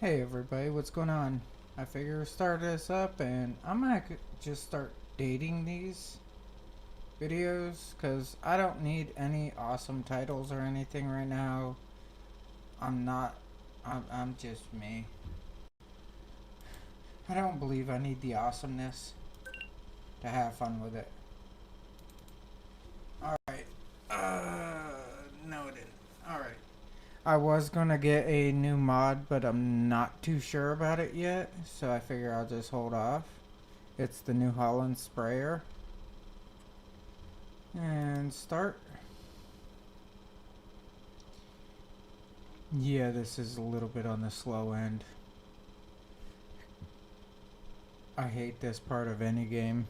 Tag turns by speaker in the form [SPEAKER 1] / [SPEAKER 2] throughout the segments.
[SPEAKER 1] Hey everybody, what's going on? I figure start this up and I'm gonna just start dating these videos because I don't need any awesome titles or anything right now. I'm not, I'm just me. I don't believe I need the awesomeness to have fun with it. Alright, no it didn't. Alright. I was gonna get a new mod, but I'm not too sure about it yet, so I figure I'll just hold off. It's the New Holland sprayer. And start. Yeah, this is a little bit on the slow end. I hate this part of any game.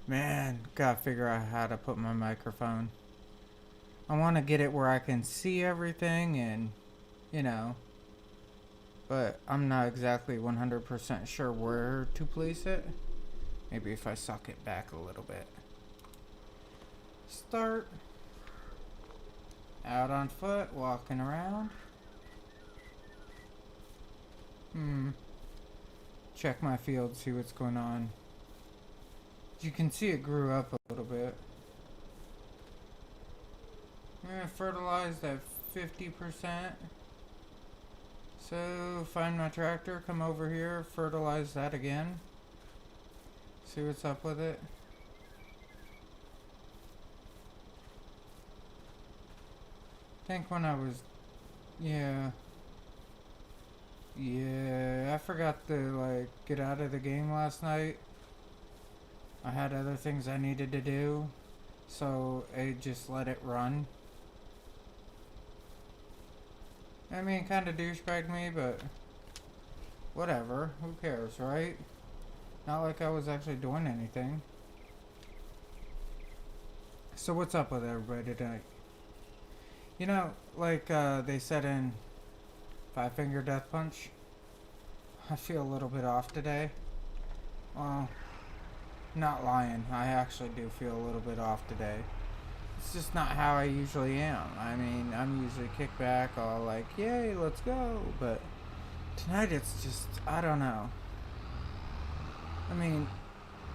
[SPEAKER 1] Man, gotta figure out how to put my microphone. I want to get it where I can see everything and, you know, but I'm not exactly 100% sure where to place it. Maybe if I suck it back a little bit. Start. Out on foot, walking around. Check my field, see what's going on. You can see it grew up a little bit. I'm gonna fertilize at 50%. So find my tractor, come over here, fertilize that again. See what's up with it. I think when I was, yeah, I forgot to like get out of the game last night. I had other things I needed to do, so I just let it run. I mean, kind of douchebagged me, but whatever. Who cares, right? Not like I was actually doing anything. So what's up with everybody tonight? You know, like they said in Five Finger Death Punch, I feel a little bit off today. Well, not lying. I actually do feel a little bit off today. It's just not how I usually am. I mean, I'm usually kicked back, all like, yay, let's go. But tonight it's just, I don't know. I mean,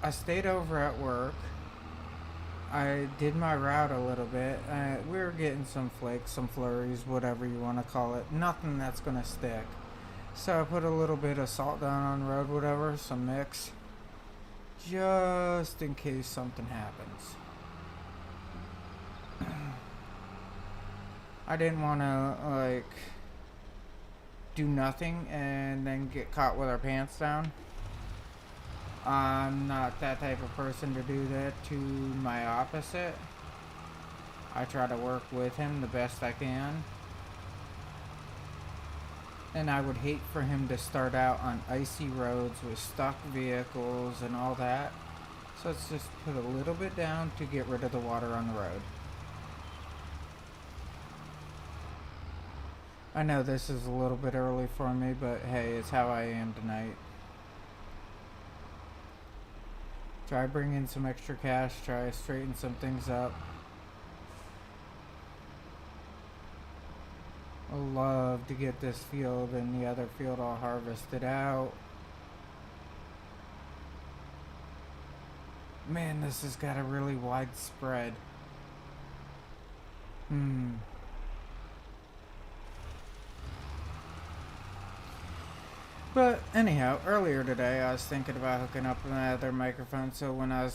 [SPEAKER 1] I stayed over at work. I did my route a little bit. We were getting some flakes, some flurries, whatever you want to call it. Nothing that's going to stick. So I put a little bit of salt down on the road, whatever, some mix. Just in case something happens. I didn't want to, like, do nothing and then get caught with our pants down. I'm not that type of person to do that to my opposite. I try to work with him the best I can. And I would hate for him to start out on icy roads with stuck vehicles and all that. So let's just put a little bit down to get rid of the water on the road. I know this is a little bit early for me, but hey, it's how I am tonight. Try bring in some extra cash, try straighten some things up. I love to get this field and the other field all harvested out. Man, this has got a really wide spread. But anyhow, earlier today I was thinking about hooking up my other microphone, so when I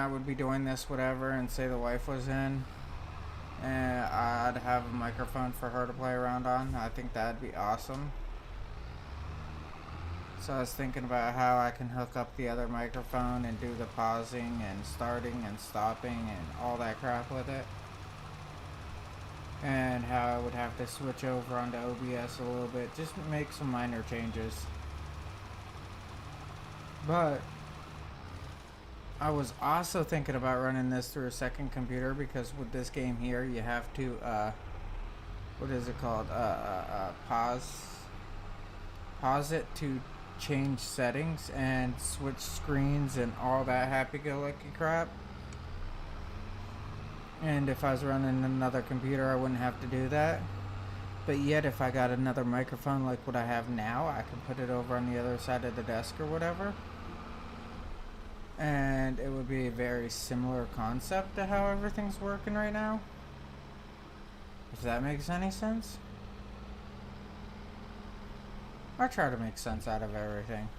[SPEAKER 1] would be doing this whatever and say the wife was in and I'd have a microphone for her to play around on. I think that'd be awesome. So I was thinking about how I can hook up the other microphone and do the pausing and starting and stopping and all that crap with it. And how I would have to switch over onto OBS a little bit, just make some minor changes. But I was also thinking about running this through a second computer because with this game here you have to what is it called, pause it to change settings and switch screens and all that happy-go-lucky crap. And if I was running another computer I wouldn't have to do that. But yet, if I got another microphone like what I have now, I can put it over on the other side of the desk or whatever. And it would be a very similar concept to how everything's working right now. If that makes any sense. I try to make sense out of everything.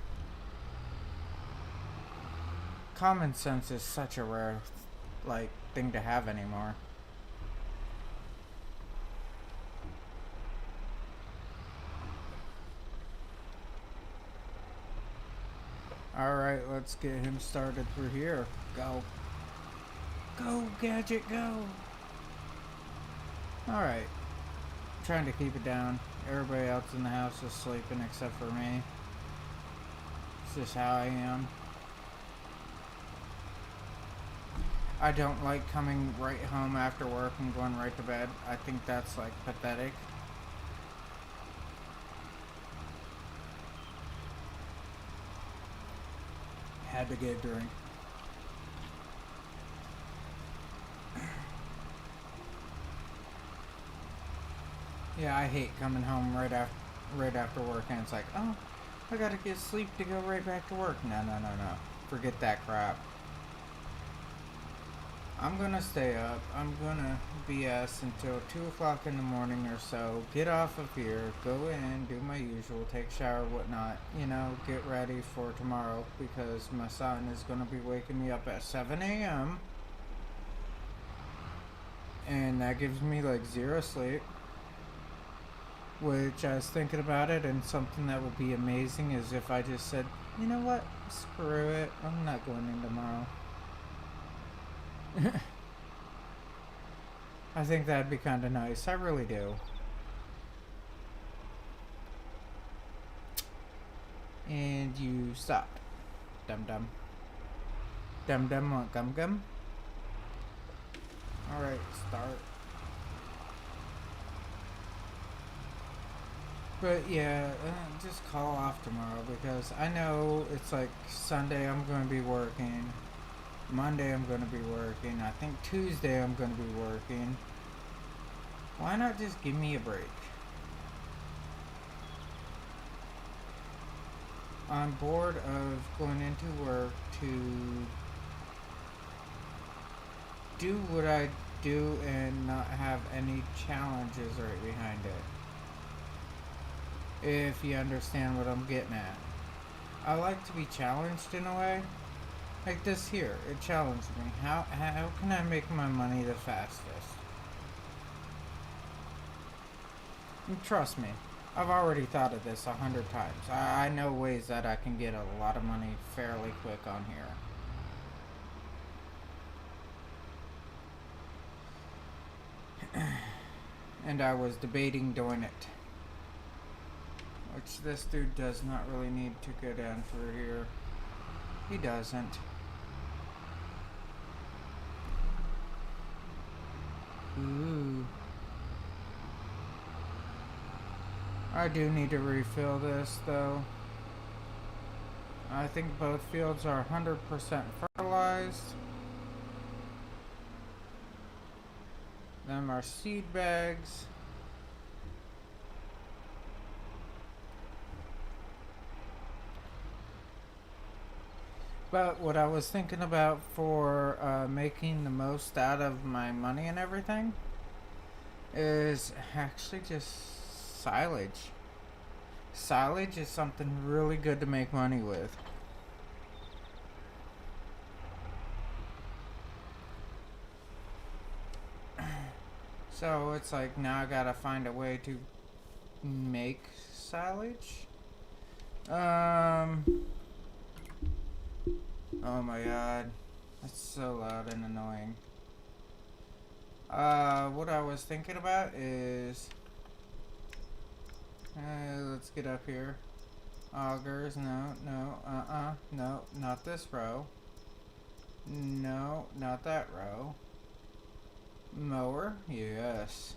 [SPEAKER 1] Common sense is such a rare, thing to have anymore. Alright, let's get him started through here. Go. Go, Gadget, go! Alright. Trying to keep it down. Everybody else in the house is sleeping except for me. It's just how I am. I don't like coming right home after work and going right to bed. I think that's pathetic. Had to get a drink. Yeah, I hate coming home right after work and it's like, oh, I gotta get sleep to go right back to work. No. Forget that crap. I'm gonna stay up. I'm gonna BS until 2 o'clock in the morning or so. Get off of here, go in, do my usual, take a shower, whatnot. Get ready for tomorrow because my son is gonna be waking me up at 7 a.m. And that gives me zero sleep. Which I was thinking about it, and something that would be amazing is if I just said, you know what, screw it, I'm not going in tomorrow. I think that'd be kind of nice. I really do. And you stopped. Dum-dum. Dum-dum, gum-gum. Alright, start. But yeah, just call off tomorrow because I know it's Sunday I'm going to be working. Monday I'm going to be working. I think Tuesday I'm going to be working. Why not just give me a break? I'm bored of going into work to do what I do and not have any challenges right behind it. If you understand what I'm getting at. I like to be challenged in a way. Like this here, it challenged me. How can I make my money the fastest? And trust me, I've already thought of this 100 times. I know ways that I can get a lot of money fairly quick on here. And I was debating doing it. Which this dude does not really need to go down through here. He doesn't. Ooh. I do need to refill this though. I think both fields are 100% fertilized. Them are seed bags. But what I was thinking about for making the most out of my money and everything is actually just silage. Silage is something really good to make money with. So it's now I gotta find a way to make silage. Oh my god. That's so loud and annoying. What I was thinking about is... let's get up here. Augers, no, not this row. No, not that row. Mower, yes.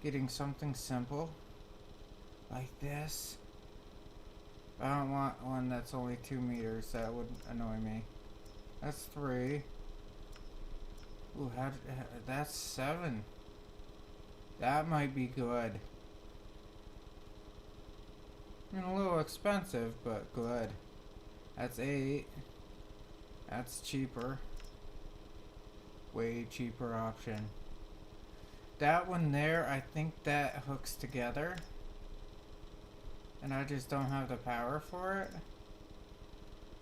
[SPEAKER 1] Getting something simple. Like this. I don't want one that's only 2 meters. That would annoy me. That's 3. Ooh, that's 7. That might be good. I mean, a little expensive, but good. That's 8. That's cheaper. Way cheaper option. That one there, I think that hooks together. And I just don't have the power for it.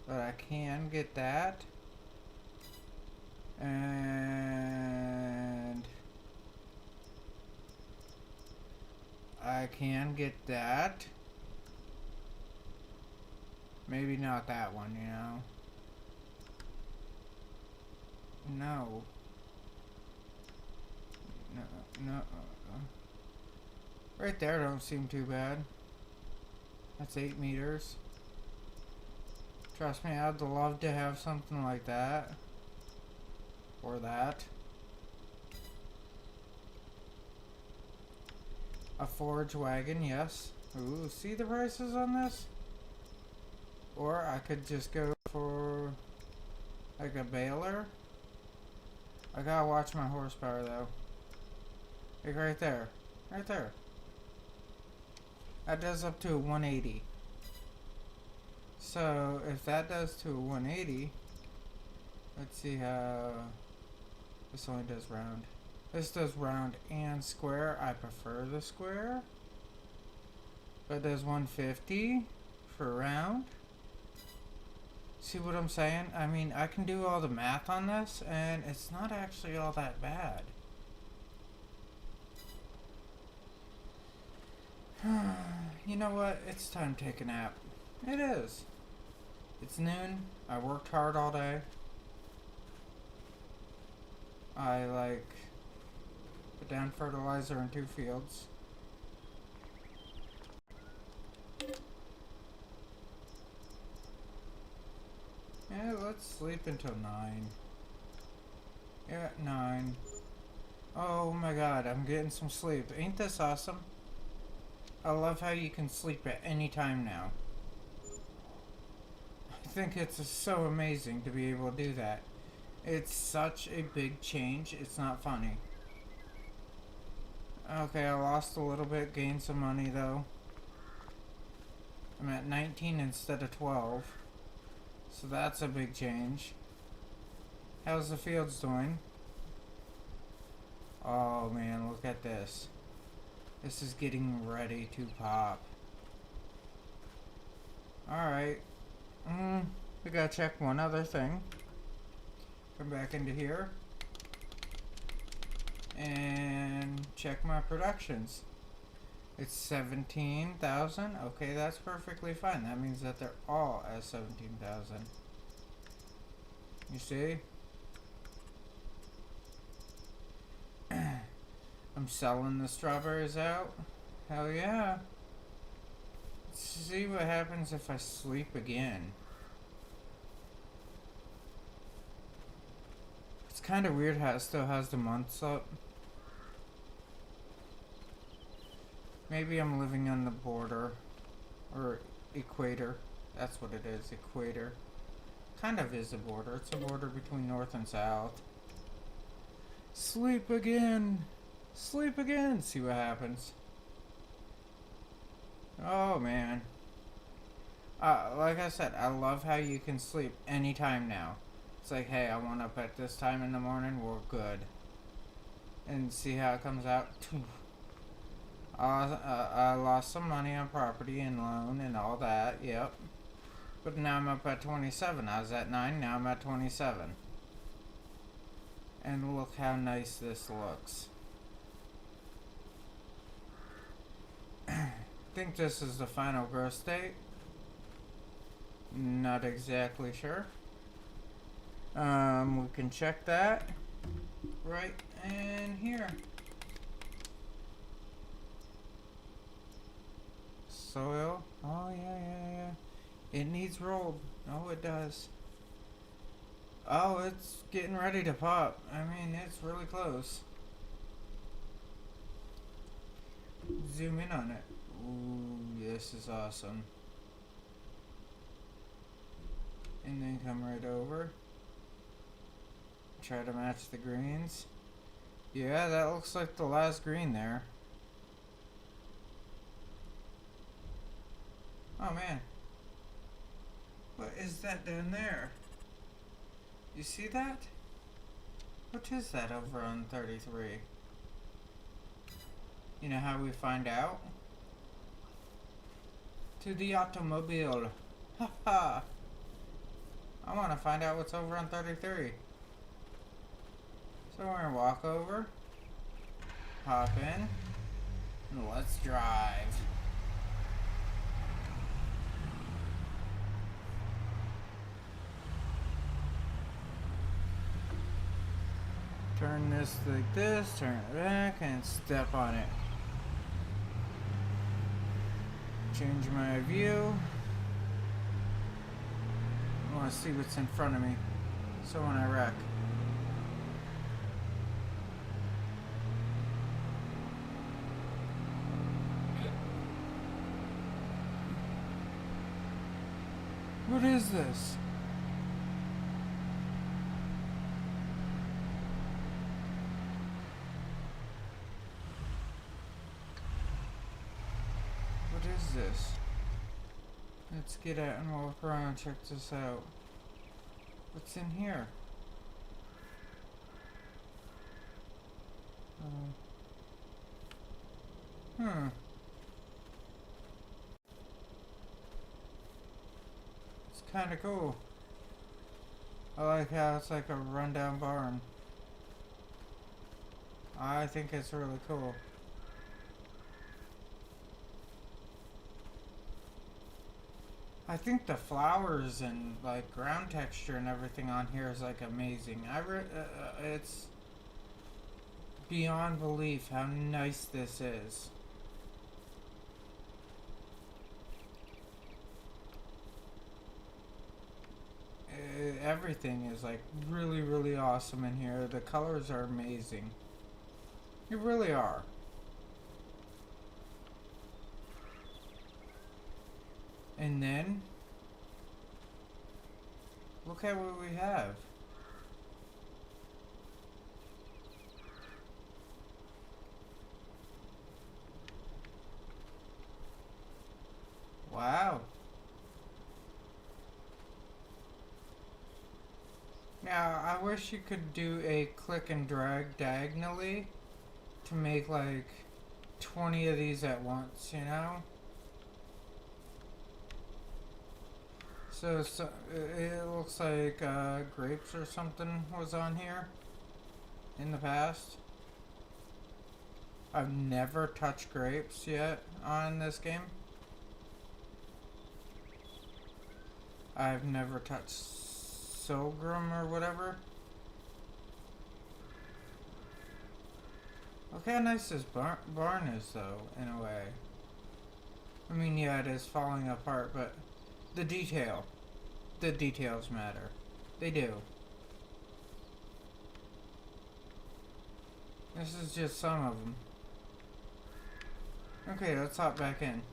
[SPEAKER 1] But I can get that. And I can get that. Maybe not that one, you know. No. No. Right there don't seem too bad. That's 8 meters. Trust me, I'd love to have something like that. Or that. A forage wagon, yes. Ooh, see the prices on this? Or I could just go for like a baler. I gotta watch my horsepower though. Like right there. Right there. That does up to a 180. So if that does to a 180, let's see how this only does round. This does round and square. I prefer the square. But it does 150 for round. See what I'm saying? I mean, I can do all the math on this, and it's not actually all that bad. You know what? It's time to take a nap. It is. It's noon. I worked hard all day. I put down fertilizer in 2 fields. Yeah, let's sleep until 9. Yeah, 9. Oh my god, I'm getting some sleep. Ain't this awesome? I love how you can sleep at any time now. I think it's so amazing to be able to do that. It's such a big change, it's not funny. Okay, I lost a little bit, gained some money though. I'm at 19 instead of 12. So that's a big change. How's the fields doing? Oh man, look at this. This is getting ready to pop. Alright. We gotta check one other thing. Come back into here. And check my productions. It's 17,000. Okay, that's perfectly fine. That means that they're all at 17,000. You see? I'm selling the strawberries out. Hell yeah. Let's see what happens if I sleep again. It's kind of weird how it still has the months up. Maybe I'm living on the border. Or equator. That's what it is, equator. Kind of is a border. It's a border between north and south. Sleep again. Sleep again. See what happens. Oh man. Like I said, I love how you can sleep anytime now. It's like, hey, I want up at this time in the morning, we're good. And see how it comes out. I lost some money on property and loan and all that, yep. But now I'm up at 27. I was at 9, now I'm at 27. And look how nice this looks. I think this is the final growth date. Not exactly sure. We can check that right in here. Soil. Oh yeah. It needs rolled. Oh, it does. Oh, it's getting ready to pop. I mean, it's really close. Zoom in on it. Ooh, this is awesome. And then come right over. Try to match the greens. Yeah, that looks like the last green there. Oh man. What is that down there? You see that? What is that over on 33? You know how we find out? To the automobile. Haha. I want to find out what's over on 33. So we're going to walk over, hop in, and let's drive. Turn this like this, turn it back, and step on it. Change my view. I want to see what's in front of me. So when I wreck. What is this? What is this? Let's get out and walk around and check this out. What's in here? It's kind of cool. I like how it's like a rundown barn. I think it's really cool. I think the flowers and like ground texture and everything on here is like amazing. It's beyond belief how nice this is. Everything is like really, really awesome in here. The colors are amazing. They really are. And then, look at what we have. Wow. Now, I wish you could do a click and drag diagonally to make like 20 of these at once, you know? So it looks like grapes or something was on here in the past. I've never touched grapes yet on this game. I've never touched sorghum or whatever. Look how nice this barn is though, in a way. I mean, yeah, it is falling apart, but the details matter. They do. This is just some of them. Okay, let's hop back in.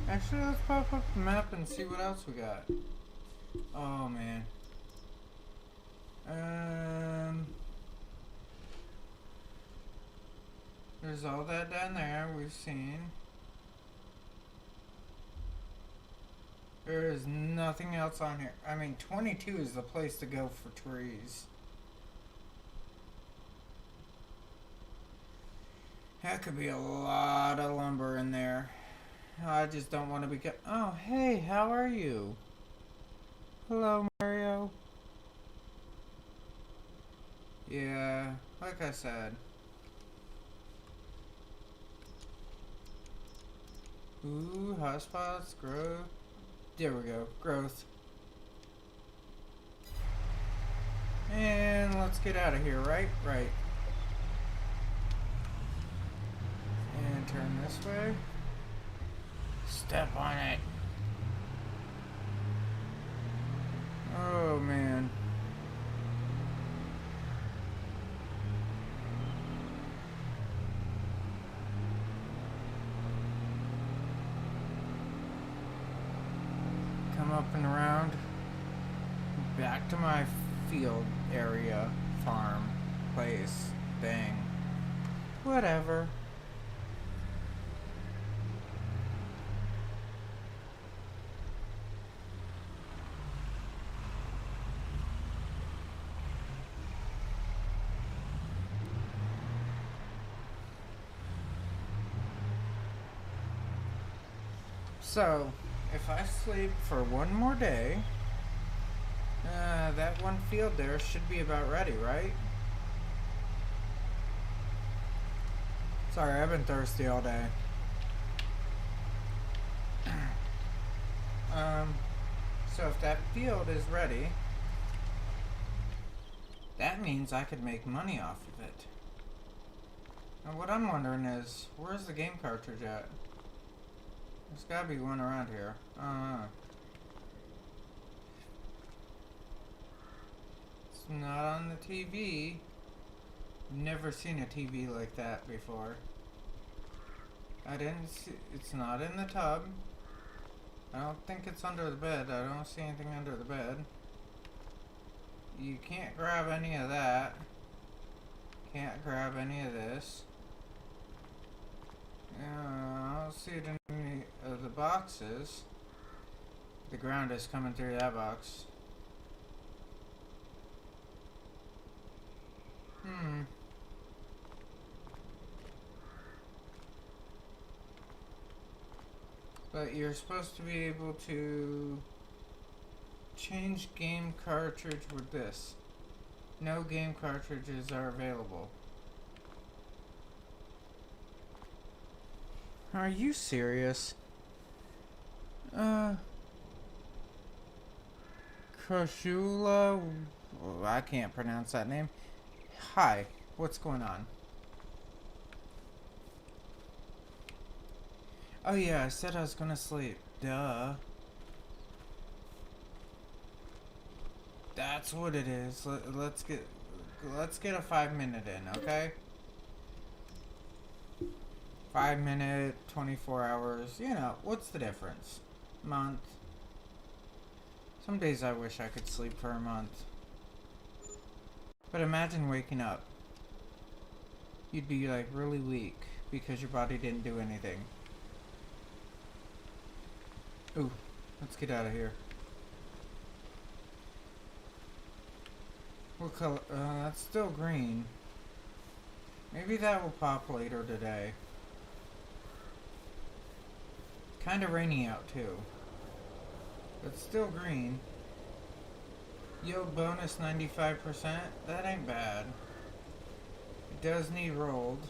[SPEAKER 1] Actually, let's pop up the map and see what else we got. Oh, man. There's all that down there we've seen. There is nothing else on here. I mean, 22 is the place to go for trees. That could be a lot of lumber in there. I just don't want to be... Oh, hey, how are you? Hello, Mario. Yeah, like I said. Ooh, hotspots, growth. There we go, growth. And let's get out of here, right? Right. And turn this way. Step on it. Oh, man. Come up and around. Back to my field area, farm, place, thing. Whatever. So, if I sleep for one more day, that one field there should be about ready, right? Sorry, I've been thirsty all day. um, so if that field is ready, that means I could make money off of it. And what I'm wondering is, where's the game cartridge at? There's gotta be one around here. It's not on the TV. Never seen a TV like that before. I didn't see, it's not in the tub. I don't think it's under the bed. I don't see anything under the bed. You can't grab any of that. Can't grab any of this. I don't see it in any of the boxes. The ground is coming through that box. But you're supposed to be able to change game cartridge with this. No game cartridges are available. Are you serious? Kroshula? Oh, I can't pronounce that name. Hi, what's going on? Oh yeah, I said I was gonna sleep. Duh. That's what it is. Let's get a 5-minute in, okay? 5 minute, 24 hours. You know, what's the difference? Month. Some days I wish I could sleep for a month. But imagine waking up. You'd be like really weak because your body didn't do anything. Ooh, let's get out of here. What color? That's still green. Maybe that will pop later today. Kinda rainy out too. But still green. Yield bonus 95%. That ain't bad. It does need rolled.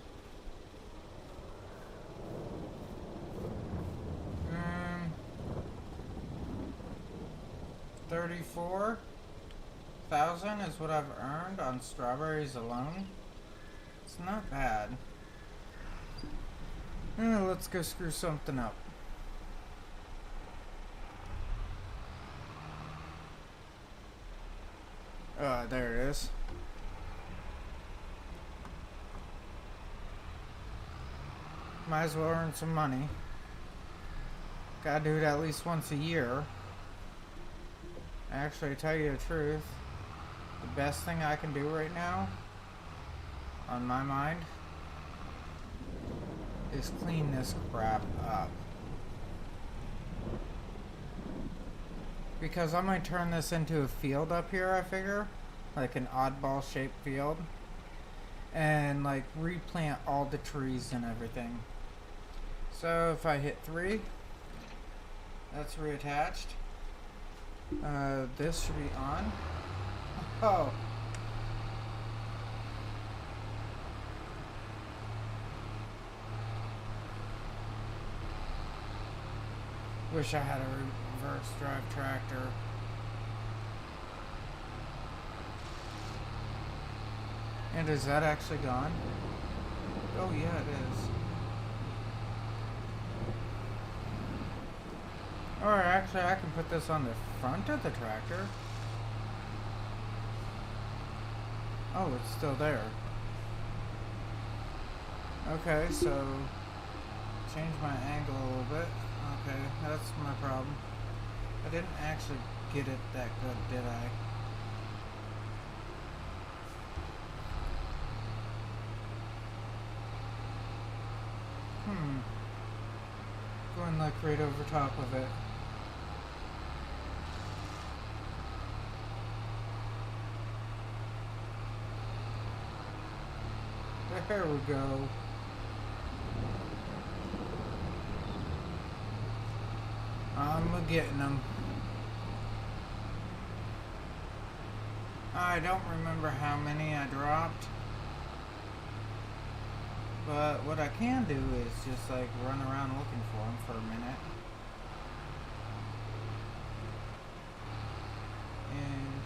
[SPEAKER 1] 34,000 is what I've earned on strawberries alone. It's not bad. Let's go screw something up. There it is. Might as well earn some money. Gotta do it at least once a year. Actually, to tell you the truth, the best thing I can do right now, on my mind, is clean this crap up. Because I might turn this into a field up here, I figure. Like an oddball shaped field. And like replant all the trees and everything. So if I hit 3, that's reattached. This should be on. Oh. Wish I had a reverse drive tractor. And is that actually gone? Oh yeah, it is. Or actually I can put this on the front of the tractor. Oh, it's still there. Okay, so change my angle a little bit. Okay, that's my problem. I didn't actually get it that good, did I? Going like right over top of it. There we go. I'm getting them. I don't remember how many I dropped. But what I can do is just like run around looking for them for a minute. And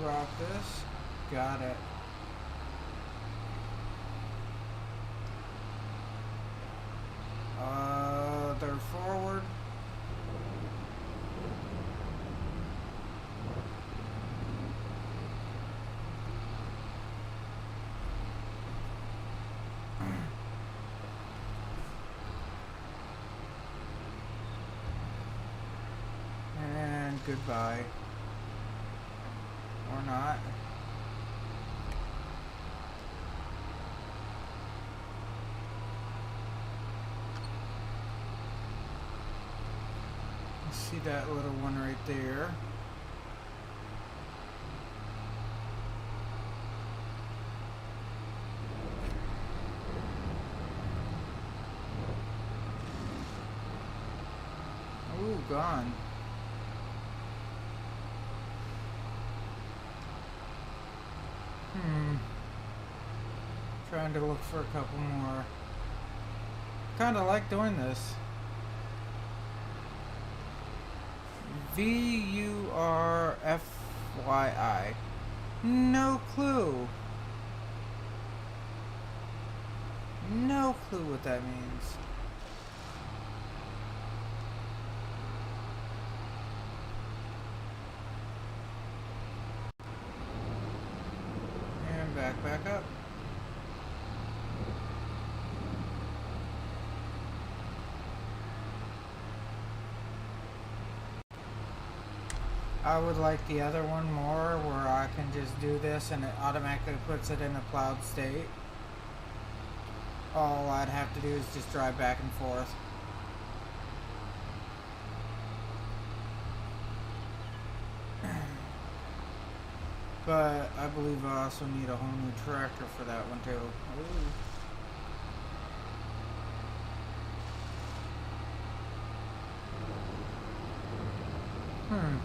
[SPEAKER 1] drop this. Got it. They're forward. And goodbye. Or not. See that little one right there. Ooh, gone. Trying to look for a couple more. Kinda like doing this. VURFYI. No clue. No clue what that means. And back up. I would like the other one more where I can just do this and it automatically puts it in a cloud state. All I'd have to do is just drive back and forth. But I believe I also need a whole new tractor for that one too. Ooh.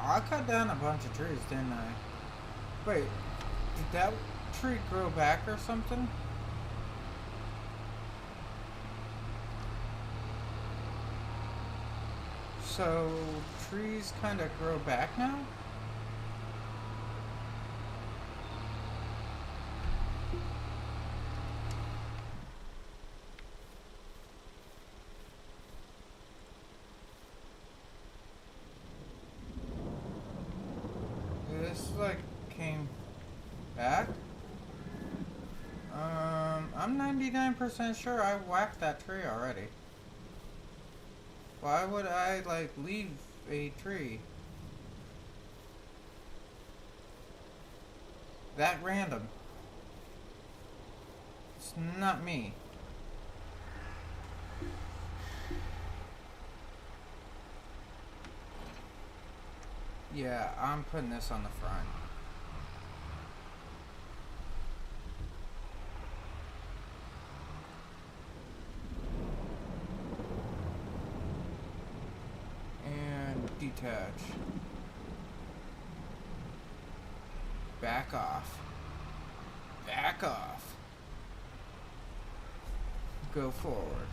[SPEAKER 1] I cut down a bunch of trees, didn't I? Wait, did that tree grow back or something? So, trees kind of grow back now? This like came back? I'm 99% sure I whacked that tree already. Why would I like leave a tree? That random. It's not me. Yeah, I'm putting this on the front. And detach. Back off. Back off. Go forward.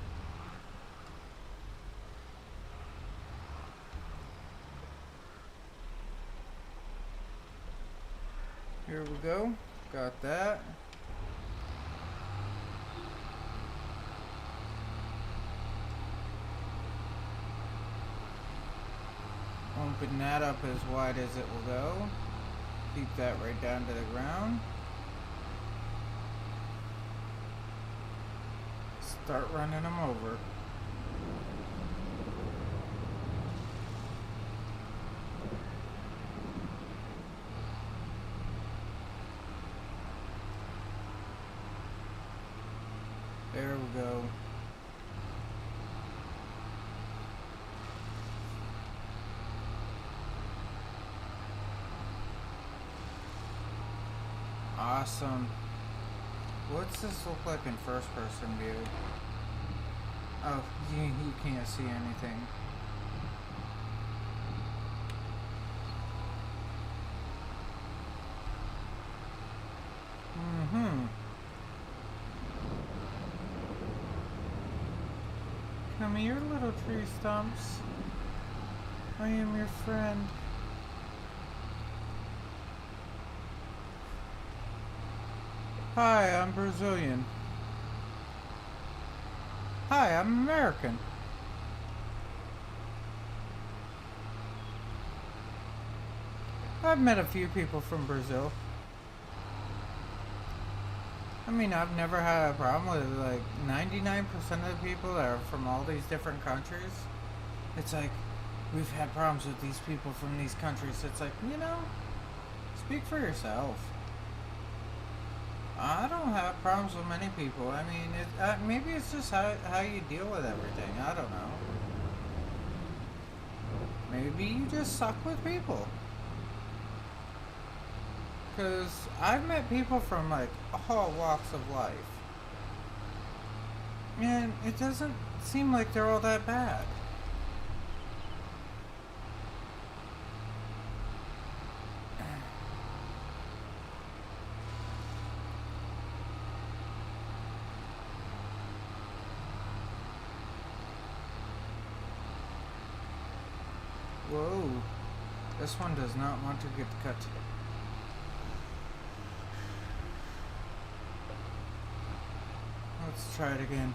[SPEAKER 1] Here we go. Got that. Open that up as wide as it will go. Keep that right down to the ground. Start running them over. There we go. Awesome. What's this look like in first person view? Oh, you can't see anything. Mm-hmm. Come here, little tree stumps. I am your friend. Hi, I'm Brazilian. Hi, I'm American. I've met a few people from Brazil. I mean, I've never had a problem with like 99% of the people that are from all these different countries. It's like, we've had problems with these people from these countries. It's like, speak for yourself. I don't have problems with many people. I mean, maybe it's just how you deal with everything. I don't know. Maybe you just suck with people. Because I've met people from like all walks of life. And it doesn't seem like they're all that bad. Whoa. This one does not want to get cut. Let's try it again.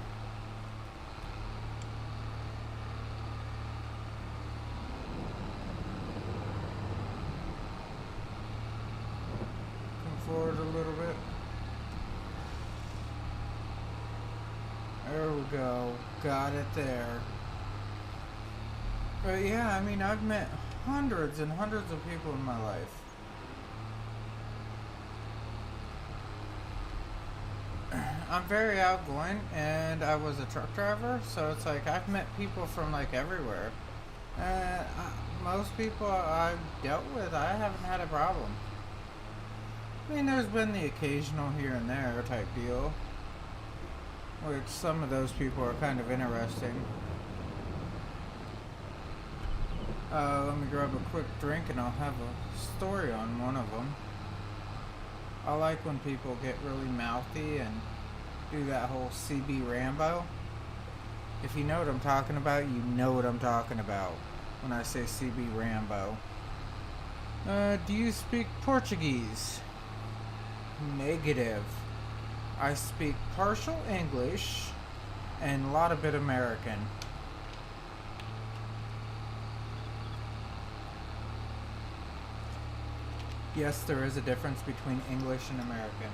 [SPEAKER 1] Come forward a little bit. There we go. Got it there. But yeah, I mean, I've met hundreds and hundreds of people in my life. I'm very outgoing, and I was a truck driver, so it's like I've met people from like everywhere. Most people I've dealt with, I haven't had a problem. I mean, there's been the occasional here and there type deal, which some of those people are kind of interesting. Let me grab a quick drink and I'll have a story on one of them. I like when people get really mouthy and do that whole CB Rambo. If you know what I'm talking about, you know what I'm talking about when I say CB Rambo. Do you speak Portuguese? Negative. I speak partial English and a lot of bit American. Yes, there is a difference between English and American.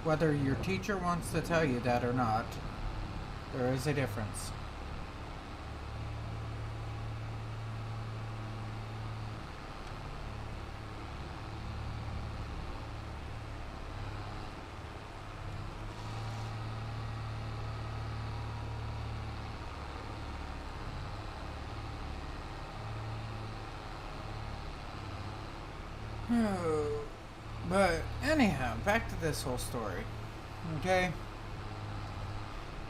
[SPEAKER 1] Whether your teacher wants to tell you that or not, there is a difference. But anyhow, back to this whole story. Okay?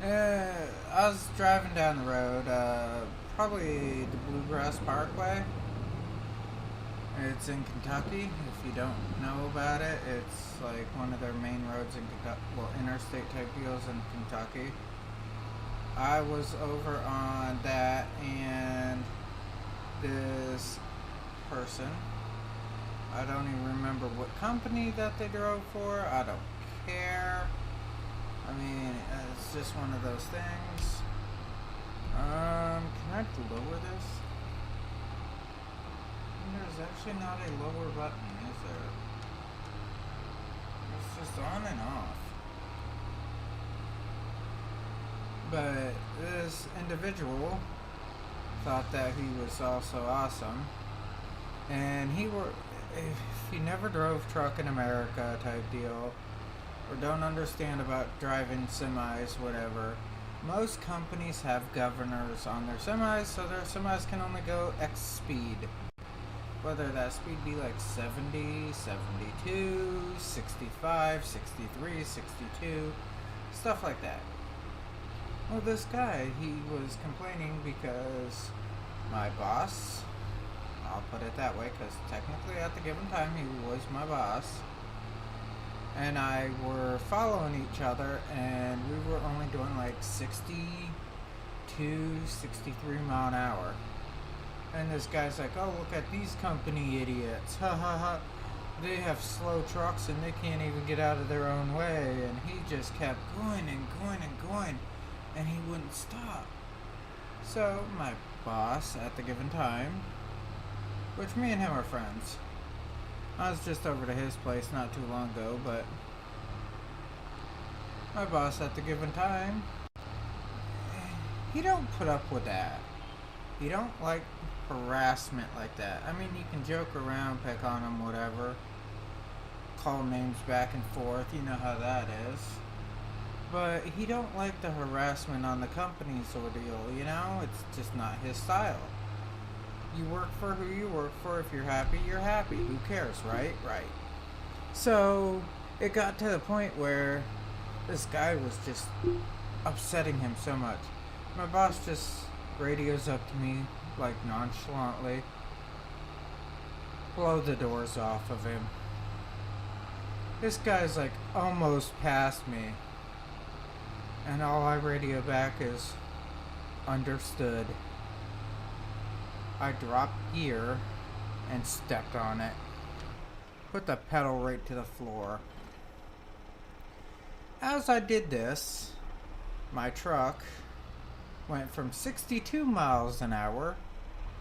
[SPEAKER 1] I was driving down the road, probably the Bluegrass Parkway. It's in Kentucky. If you don't know about it, it's like one of their main roads in Kentucky, well, interstate type deals in Kentucky. I was over on that, and this person, I don't even remember what company that they drove for. I don't care. I mean, it's just one of those things. Can I lower this? There's actually not a lower button, is there? It's just on and off. But this individual thought that he was also awesome, and if you never drove truck in America type deal, or don't understand about driving semis, whatever, most companies have governors on their semis, so their semis can only go X speed. Whether that speed be like 70, 72, 65, 63, 62, stuff like that. Well, this guy, he was complaining because my boss, I'll put it that way because technically at the given time he was my boss, and I were following each other, and we were only doing like 62, 63 mile an hour. And this guy's like, oh, look at these company idiots. Ha ha ha. They have slow trucks and they can't even get out of their own way. And he just kept going and going and going. And he wouldn't stop. So my boss at the given time, which me and him are friends. I was just over to his place not too long ago, but my boss at the given time, he don't put up with that. He don't like harassment like that. I mean, you can joke around, pick on him, whatever, call names back and forth, you know how that is. But he don't like the harassment on the company's ordeal, you know? It's just not his style. You work for who you work for. If you're happy, you're happy. Who cares, right? Right. So, it got to the point where this guy was just upsetting him so much. My boss just radios up to me, like nonchalantly, blow the doors off of him. This guy's like almost past me, and all I radio back is understood. I dropped gear and stepped on it. Put the pedal right to the floor. As I did this, my truck went from 62 miles an hour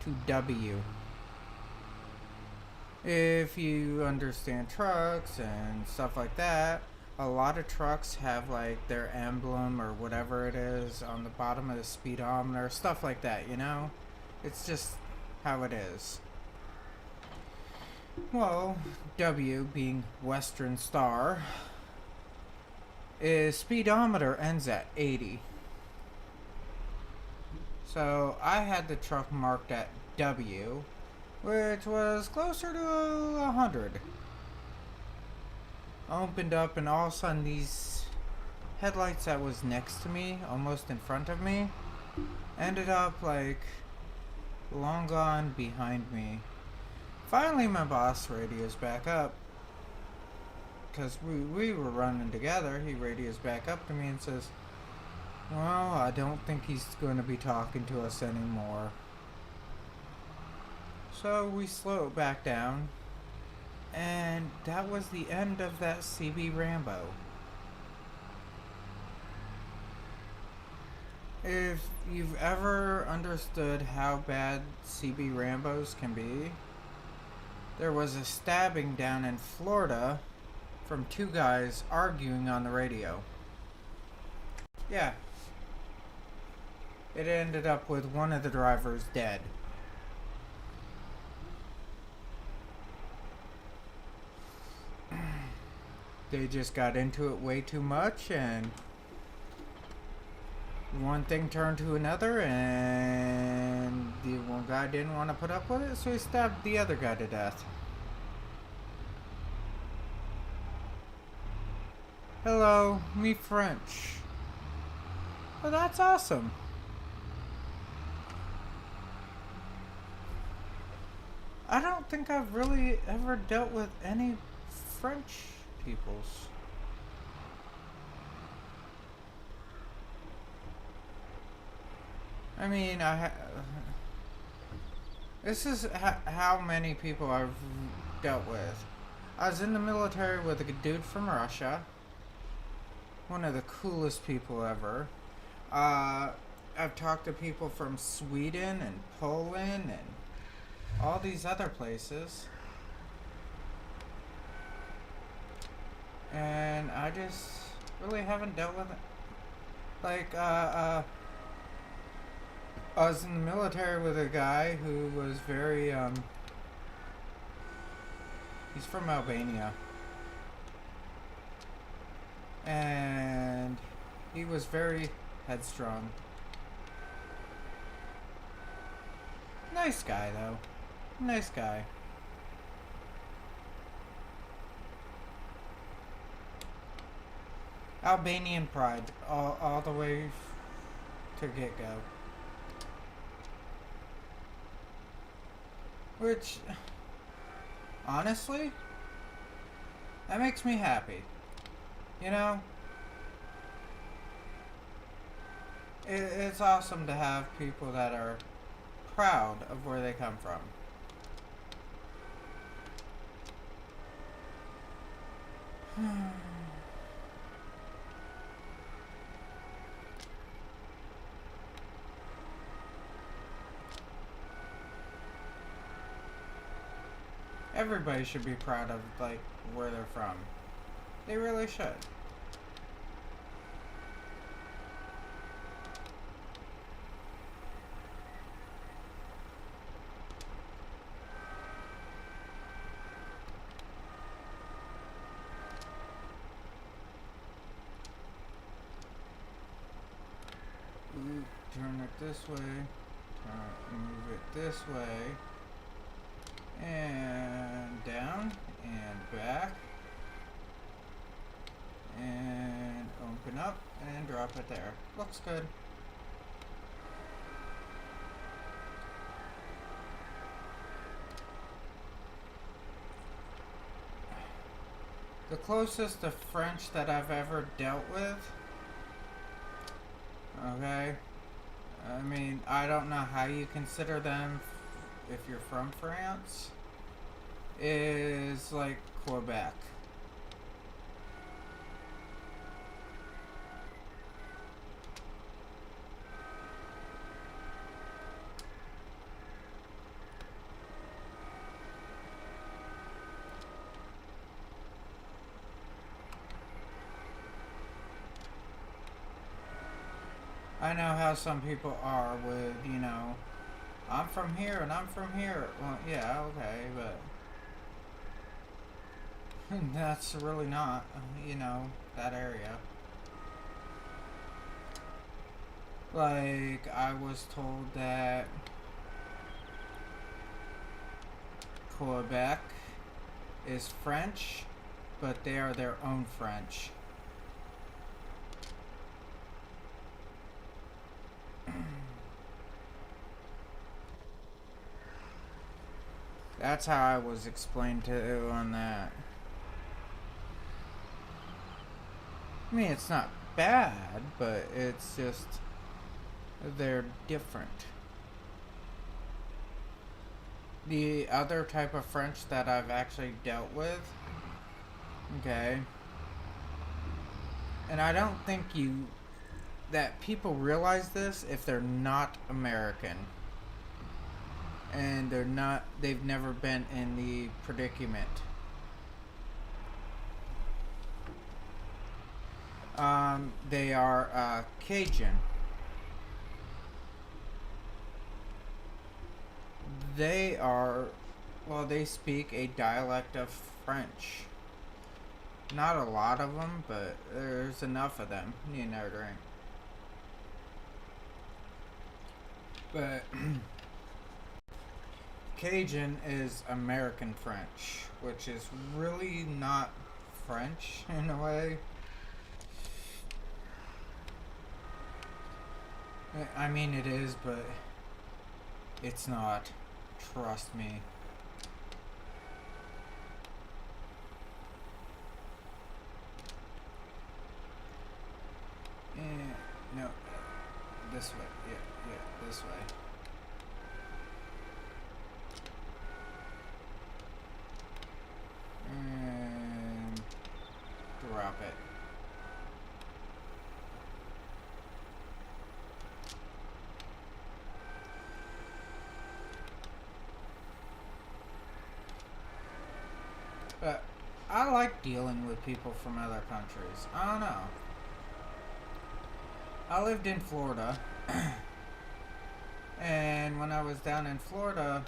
[SPEAKER 1] to W. If you understand trucks and stuff like that, a lot of trucks have like their emblem or whatever it is on the bottom of the speedometer, stuff like that, you know? It's just how it is. Well, W being Western Star, is speedometer ends at 80. So I had the truck marked at W, which was closer to 100. Opened up, and all of a sudden these headlights that was next to me, almost in front of me, ended up like long gone behind me. Finally my boss radios back up, because we were running together. He radios back up to me and says, well, I don't think he's going to be talking to us anymore. So we slow it back down, and that was the end of that CB Rambo. If you've ever understood how bad CB Rambos can be, there was a stabbing down in Florida from two guys arguing on the radio. Yeah. It ended up with one of the drivers dead. They just got into it way too much, and one thing turned to another, and the one guy didn't want to put up with it, so he stabbed the other guy to death. Hello, me French. Oh, that's awesome. I don't think I've really ever dealt with any French peoples. I mean, this is how many people I've dealt with. I was in the military with a dude from Russia. One of the coolest people ever. I've talked to people from Sweden and Poland and all these other places. And I just really haven't dealt with it. Like, I was in the military with a guy who was very, He's from Albania. And he was very headstrong. Nice guy, though. Nice guy. Albanian pride, all the way to get-go. Which, honestly, that makes me happy. You know? It's awesome to have people that are proud of where they come from. Everybody should be proud of, like, where they're from. They really should. Turn it this way. Move it this way. And down. And back. And open up. And drop it there. Looks good. The closest to French that I've ever dealt with, okay, I mean, I don't know how you consider them if you're from France, is like Quebec. I know how some people are with, you know, I'm from here and I'm from here. Well, yeah, okay, but that's really not, you know, that area. Like, I was told that Quebec is French, but they are their own French. That's how I was explained to on that. I mean, it's not bad, but it's just they're different. The other type of French that I've actually dealt with, okay, and I don't think that people realize this if they're not American. And they've never been in the predicament. They are Cajun. They speak a dialect of French. Not a lot of them, but there's enough of them, you know, right? But Cajun is American French, which is really not French in a way. I mean, it is, but it's not. Trust me. No, this way. Yeah, this way. And drop it. But I like dealing with people from other countries. I don't know. I lived in Florida. And when I was down in Florida,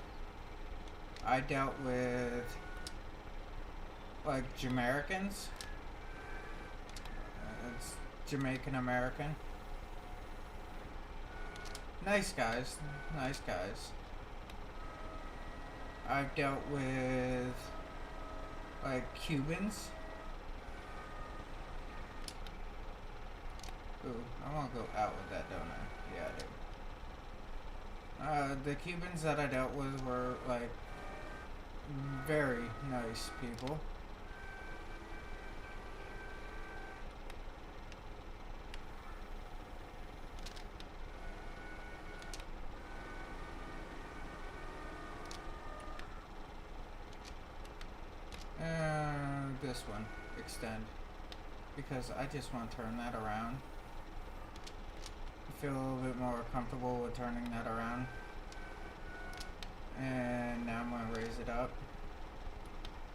[SPEAKER 1] I dealt with like Jamaicans. It's Jamaican American. Nice guys. Nice guys. I've dealt with like Cubans. Ooh, I want to go out with that, don't I? Yeah, I do. The Cubans that I dealt with were like very nice people. This one, extend, because I just want to turn that around. I feel a little bit more comfortable with turning that around. And now I'm going to raise it up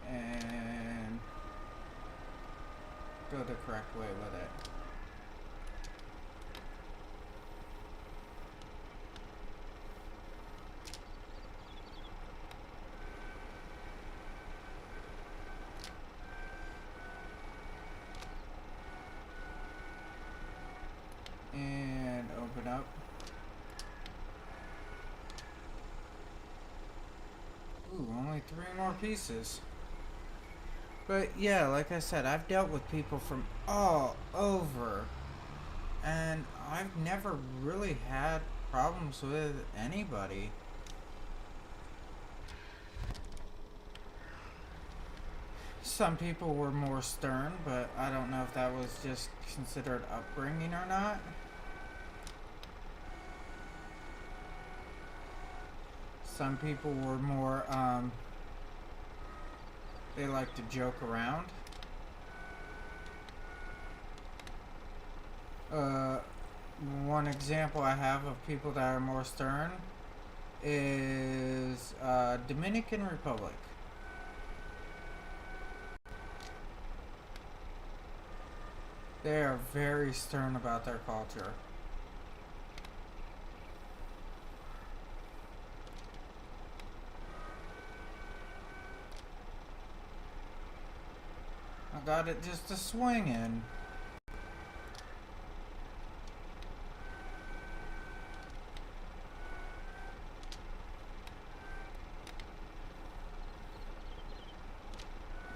[SPEAKER 1] and go the correct way with it. And open up. Ooh, only 3 more pieces. But yeah, like I said, I've dealt with people from all over, and I've never really had problems with anybody. Some people were more stern, but I don't know if that was just considered upbringing or not. Some people were more, they like to joke around. One example I have of people that are more stern is Dominican Republic. They are very stern about their culture. I got it just a swinging.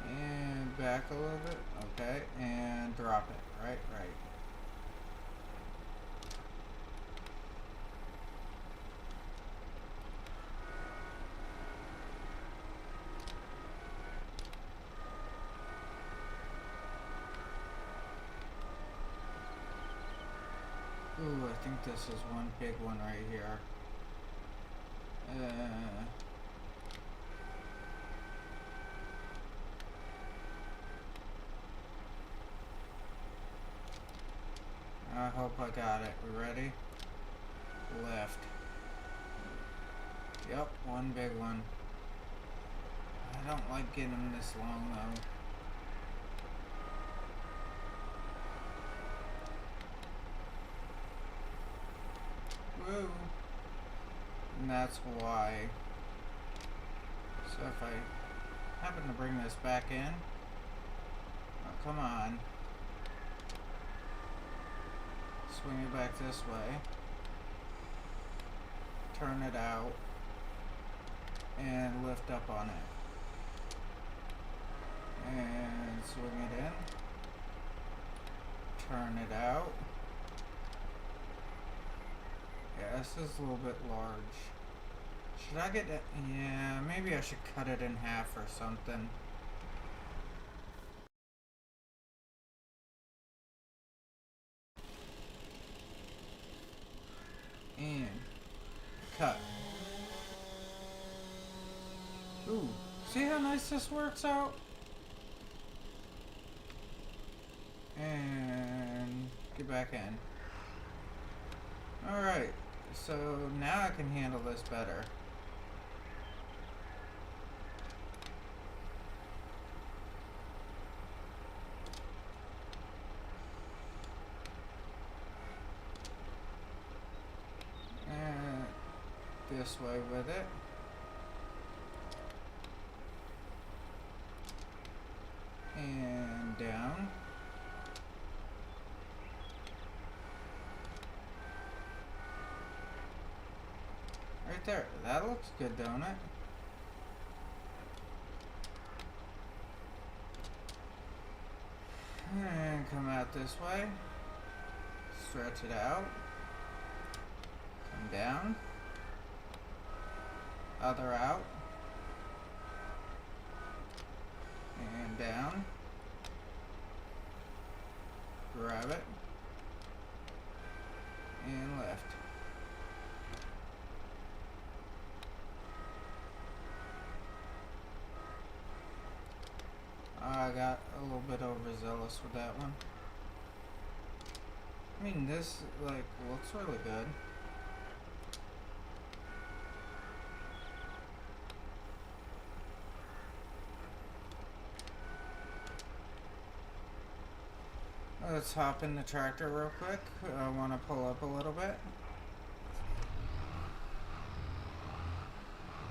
[SPEAKER 1] And back a little bit. Okay, and drop it. Right. Ooh, I think this is one big one right here. I hope I got it. We ready? Left. Yep, one big one. I don't like getting them this long though. Woo! And that's why. So if I happen to bring this back in, oh, come on. Swing it back this way. Turn it out. And lift up on it. And swing it in. Turn it out. Yeah, this is a little bit large. Should I get it? Yeah, maybe I should cut it in half or something. And cut. Ooh, see how nice this works out? And get back in. Alright, so now I can handle this better. And this way with it. there. That looks good, don't it? And come out this way. Stretch it out. Come down. Other out. And down. Grab it. And lift. I got a little bit overzealous with that one. I mean, this, like, looks really good. Let's hop in the tractor real quick. I want to pull up a little bit.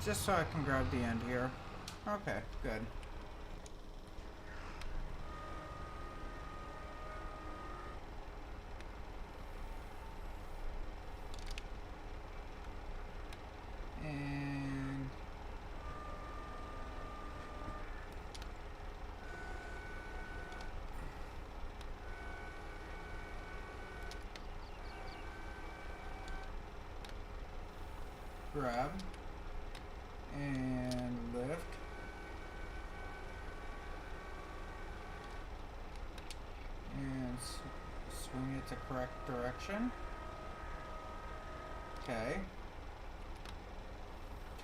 [SPEAKER 1] Just so I can grab the end here. Okay, good. And grab and lift and swing it the correct direction. Okay.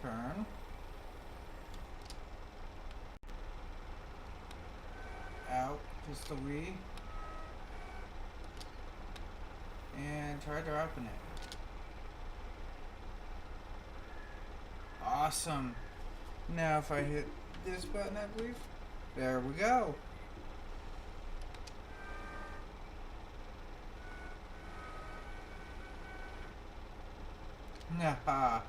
[SPEAKER 1] Turn. Out just a wee. And try dropping it. Awesome. Now if I hit this button, I believe. There we go. Nah. I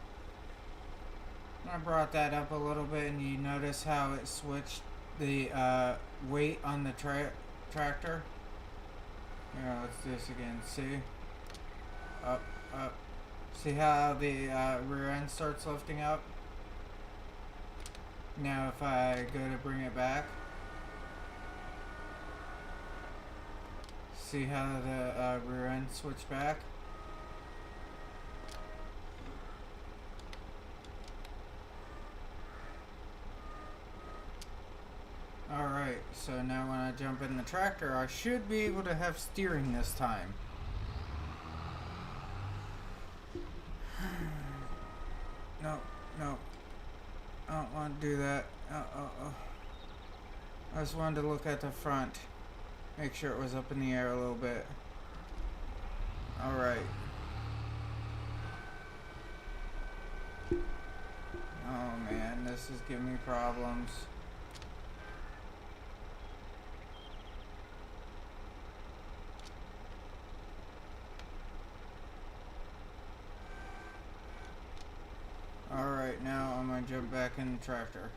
[SPEAKER 1] brought that up a little bit, and you notice how it switched the weight on the tractor. Here, let's do this again. See? Up. See how the rear end starts lifting up? Now if I go to bring it back, see how the rear end switched back? Alright, so now when I jump in the tractor, I should be able to have steering this time. No. I don't want to do that. I just wanted to look at the front. Make sure it was up in the air a little bit. Alright. Oh man, this is giving me problems. Alright, now I'm going to jump back in the tractor.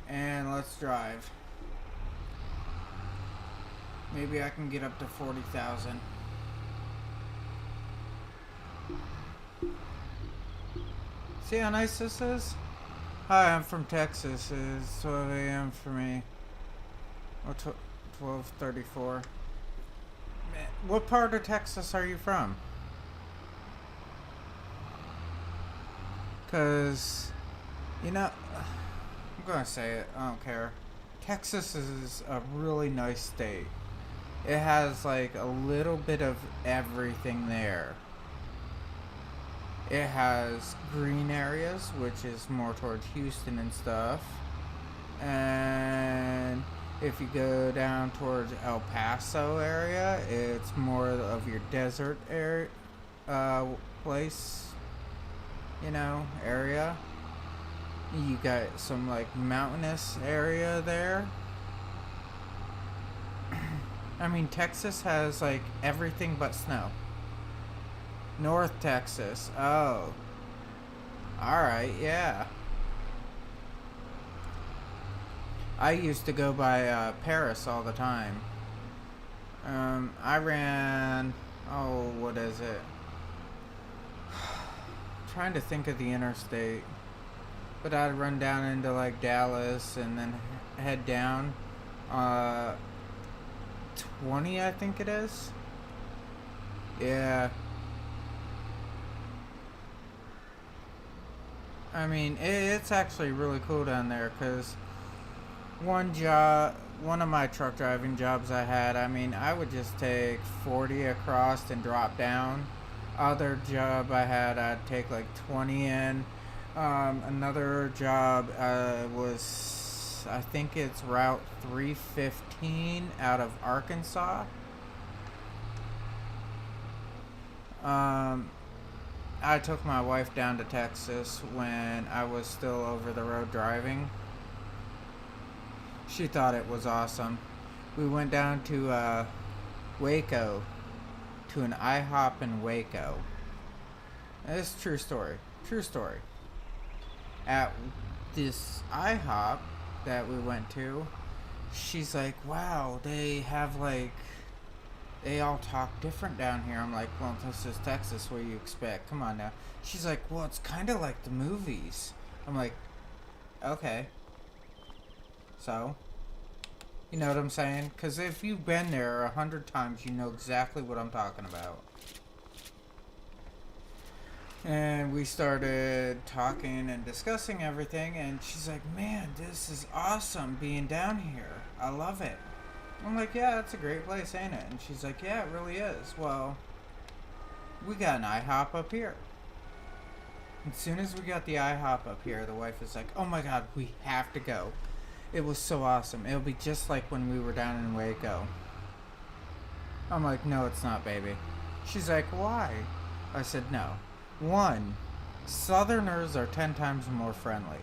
[SPEAKER 1] And let's drive. Maybe I can get up to 40,000. See how nice this is? Hi, I'm from Texas. It's 12 a.m. for me. Or 12:34. What part of Texas are you from? Because, you know, I'm going to say it, I don't care. Texas is a really nice state. It has like a little bit of everything there. It has green areas, which is more towards Houston and stuff. And if you go down towards El Paso area, it's more of your desert area, place. Area. You got some like mountainous area there. I mean, Texas has like everything but snow. North Texas. Oh. Alright, yeah. I used to go by Paris all the time. I ran, what is it? trying to think of the interstate. But I'd run down into like Dallas and then head down. Uh, 20, I think it is. Yeah. I mean, it's actually really cool down there because one of my truck driving jobs I had, I mean, I would just take 40 across and drop down. Other job I had, I'd take like 20 in. Another job was, I think it's Route 315 out of Arkansas. Um, I took my wife down to Texas when I was still over the road driving. She thought it was awesome. We went down to Waco, to an IHOP in Waco. It's true story. True story. At this IHOP that we went to, she's like, wow, they all talk different down here. I'm like, well, this is Texas. What do you expect? Come on now. She's like, well, it's kind of like the movies. I'm like, okay. So, you know what I'm saying? Because if you've been there 100 times, you know exactly what I'm talking about. And we started talking and discussing everything, and she's like, man, this is awesome being down here. I love it. I'm like, yeah, it's a great place, ain't it? And she's like, yeah, it really is. Well, we got an IHOP up here. As soon as we got the IHOP up here, the wife was like, oh my god, we have to go. It was so awesome. It'll be just like when we were down in Waco. I'm like, no, it's not, baby. She's like, why? I said, no. One, Southerners are 10 times more friendly.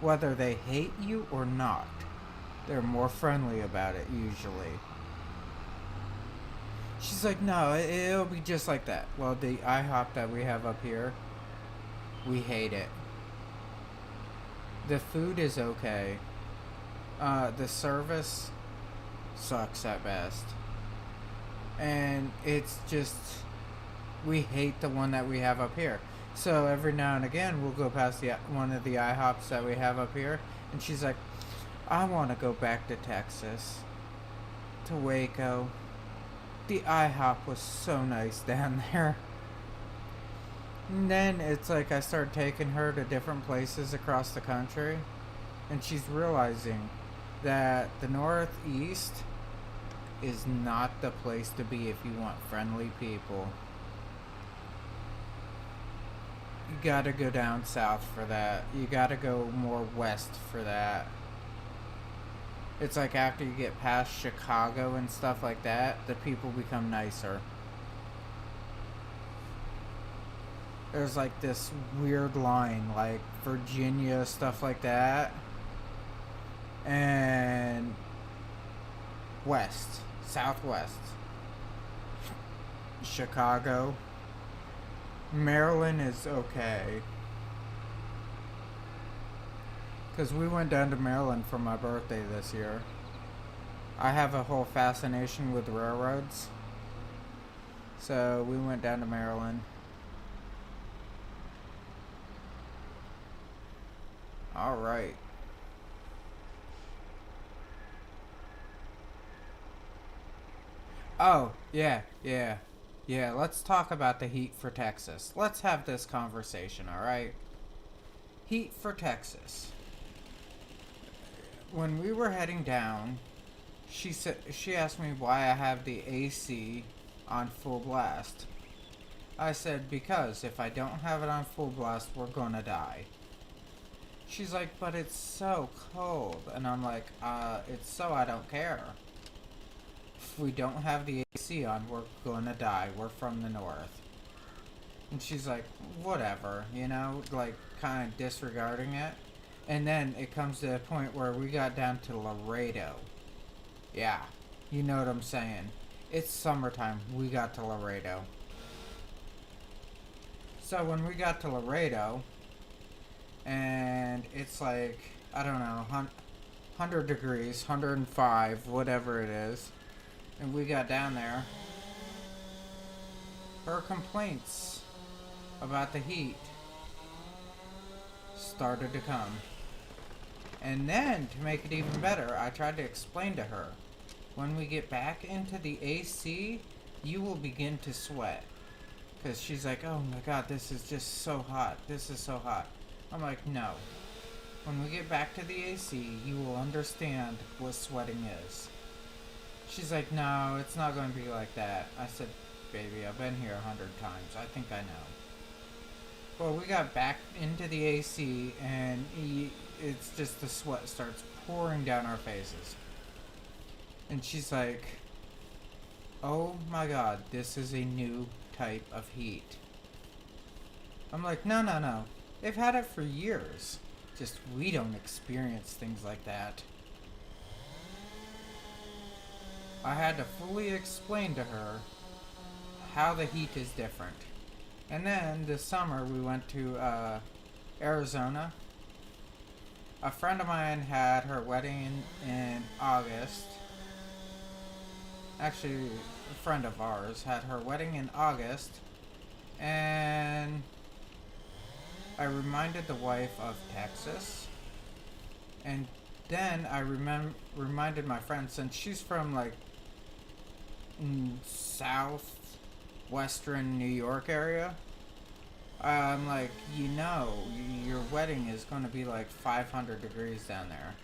[SPEAKER 1] Whether they hate you or not, they're more friendly about it usually. She's like, no, it'll be just like that. Well, the IHOP that we have up here, we hate it. The food is okay. The service sucks at best. And it's just, we hate the one that we have up here. So every now and again, we'll go past one of the IHOPs that we have up here, and she's like, I want to go back to Texas, to Waco. The IHOP was so nice down there. And then it's like I start taking her to different places across the country, and she's realizing that the Northeast is not the place to be if you want friendly people. You gotta go down south for that. You gotta go more west for that. It's like after you get past Chicago and stuff like that, the people become nicer. There's like this weird line, like Virginia, stuff like that. And west, southwest. Chicago. Maryland is okay. Because we went down to Maryland for my birthday this year. I have a whole fascination with railroads. So we went down to Maryland. Alright. Oh, yeah. Let's talk about the heat for Texas. Let's have this conversation, alright? Heat for Texas. When we were heading down, she asked me why I have the AC on full blast. I said, because if I don't have it on full blast, we're gonna die. She's like, but it's so cold. And I'm like, it's so I don't care. If we don't have the AC on, we're gonna die. We're from the north. And she's like, whatever, you know, like kind of disregarding it. And then it comes to a point where we got down to Laredo. Yeah, you know what I'm saying. It's summertime. We got to Laredo. So when we got to Laredo, and it's like, I don't know, 100 degrees, 105, whatever it is, and we got down there, her complaints about the heat started to come. And then, to make it even better, I tried to explain to her, when we get back into the AC, you will begin to sweat. Because she's like, oh my god, this is just so hot. This is so hot. I'm like, no. When we get back to the AC, you will understand what sweating is. She's like, no, it's not going to be like that. I said, baby, I've been here 100 times. I think I know. Well, we got back into the AC, and it's just the sweat starts pouring down our faces. And she's like, oh my god, this is a new type of heat. I'm like, no, no, no. They've had it for years. Just we don't experience things like that. I had to fully explain to her how the heat is different. And then this summer we went to Arizona. A friend of mine had her wedding in August. Actually, a friend of ours had her wedding in August. And I reminded the wife of Texas. And then I reminded my friend, since she's from like southwestern New York area, I'm like, you know, your wedding is going to be like 500 degrees down there.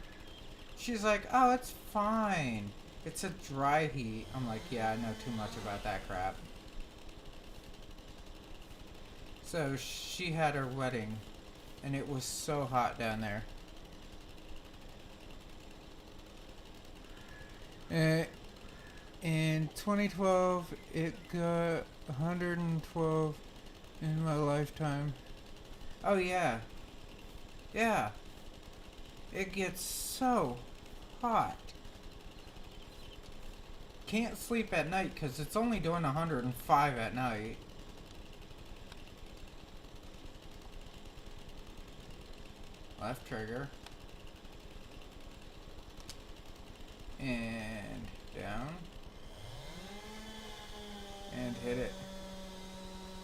[SPEAKER 1] She's like, oh, it's fine. It's a dry heat. I'm like, yeah, I know too much about that crap. So she had her wedding, and it was so hot down there. In 2012, it got 112 in my lifetime. Oh yeah. Yeah. It gets so hot. Can't sleep at night because it's only doing 105 at night. Left trigger. And down. And hit it.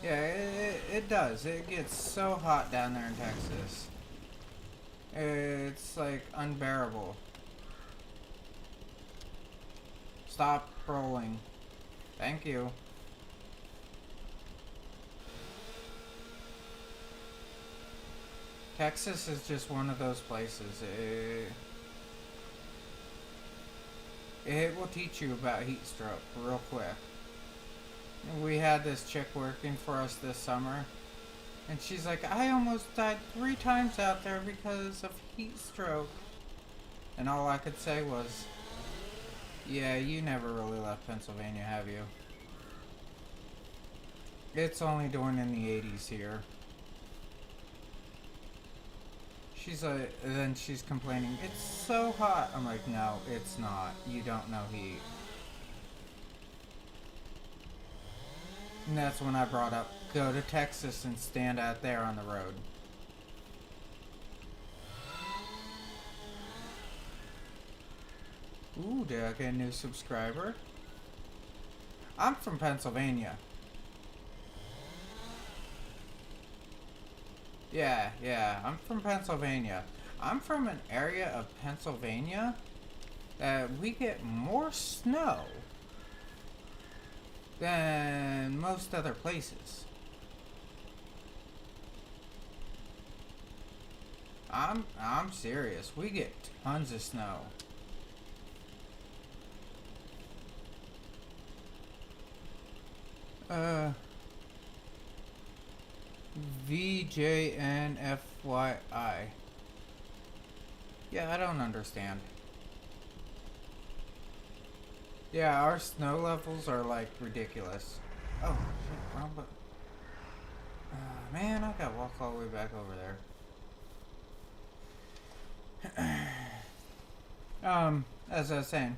[SPEAKER 1] Yeah, it does. It gets so hot down there in Texas. It's like unbearable. Stop rolling. Thank you. Texas is just one of those places. It will teach you about heat stroke real quick. We had this chick working for us this summer, and she's like, I almost died 3 times out there because of heat stroke. And all I could say was, yeah, you never really left Pennsylvania, have you? It's only doing in the 80s here. She's like, then she's complaining, it's so hot. I'm like, no, it's not. You don't know heat. And that's when I brought up, go to Texas and stand out there on the road. Ooh, did I get a new subscriber? I'm from Pennsylvania. Yeah, I'm from Pennsylvania. I'm from an area of Pennsylvania that we get more snow than most other places. I'm serious. We get tons of snow. VJNFYI. Yeah, I don't understand. Yeah, our snow levels are like ridiculous. Oh shit, wrong button. Man, I gotta walk all the way back over there. As I was saying,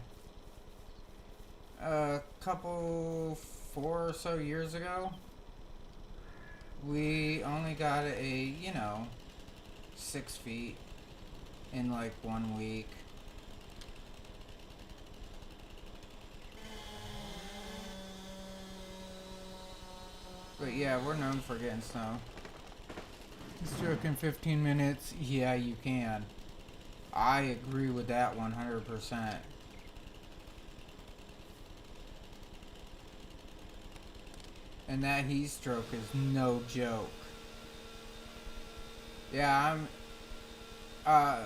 [SPEAKER 1] a couple 4 or so years ago, we only got 6 feet in like 1 week. But yeah, we're known for getting snow. Stroke in 15 minutes? Yeah, you can. I agree with that 100%. And that heat stroke is no joke. Yeah, uh,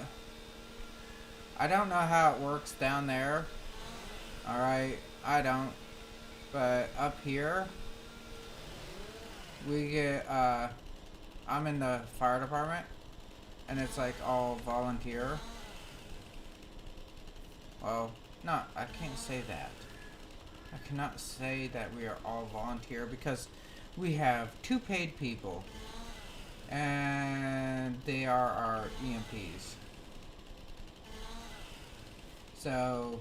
[SPEAKER 1] I don't know how it works down there. Alright, I don't. But up here, we get, I'm in the fire department, and it's like all volunteer. Well, no, I can't say that. I cannot say that we are all volunteer because we have two paid people, and they are our EMPs. So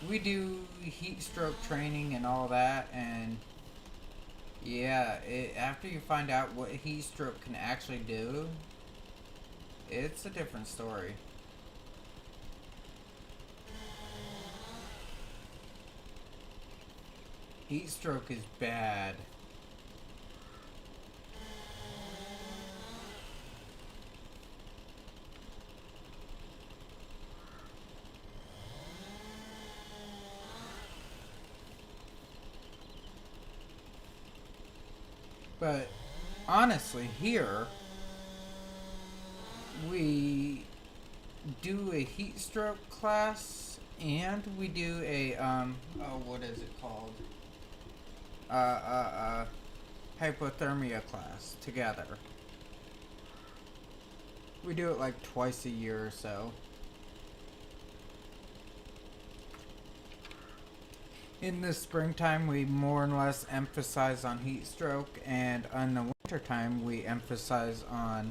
[SPEAKER 1] we do heat stroke training and all that, and yeah, after you find out what heat stroke can actually do, it's a different story. Heat stroke is bad. But honestly, here we do a heat stroke class and we do a what is it called? Uh uh uh hypothermia class together. We do it like twice a year or so. In the springtime, we more or less emphasize on heat stroke, and in the wintertime, we emphasize on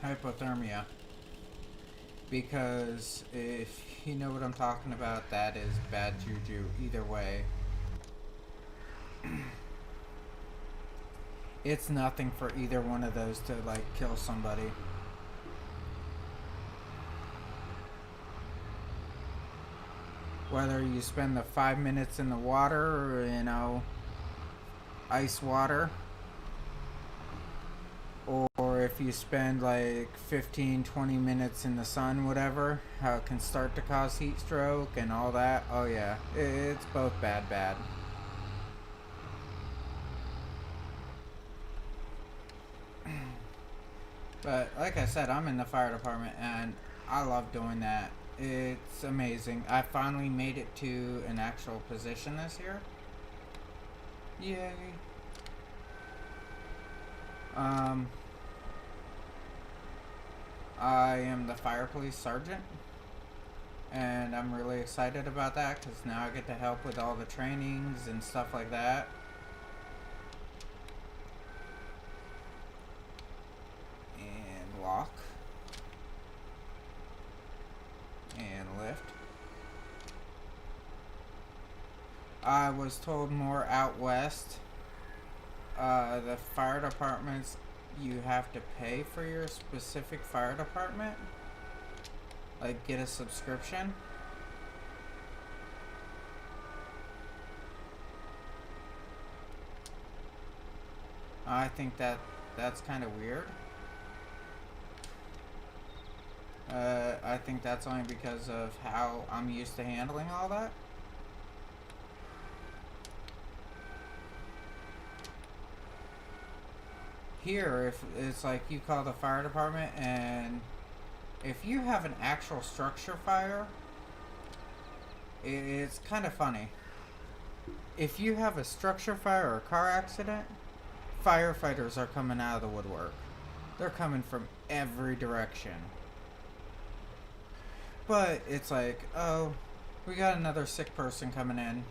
[SPEAKER 1] hypothermia. Because if you know what I'm talking about, that is bad juju either way. It's nothing for either one of those to like kill somebody. Whether you spend the 5 minutes in the water or, ice water, or if you spend like 15-20 minutes in the sun, whatever, how it can start to cause heat stroke and all that. Oh yeah, it's both bad. But like I said, I'm in the fire department and I love doing that. It's amazing. I finally made it to an actual position this year. Yay. I am the fire police sergeant, and I'm really excited about that because now I get to help with all the trainings and stuff like that. And lock. And lift. I was told more out west. The fire departments, you have to pay for your specific fire department. Like, get a subscription. I think that's kind of weird. I think that's only because of how I'm used to handling all that. Here, if it's like you call the fire department, and if you have an actual structure fire, it's kind of funny. If you have a structure fire or a car accident, firefighters are coming out of the woodwork. They're coming from every direction. But it's like, oh, we got another sick person coming in.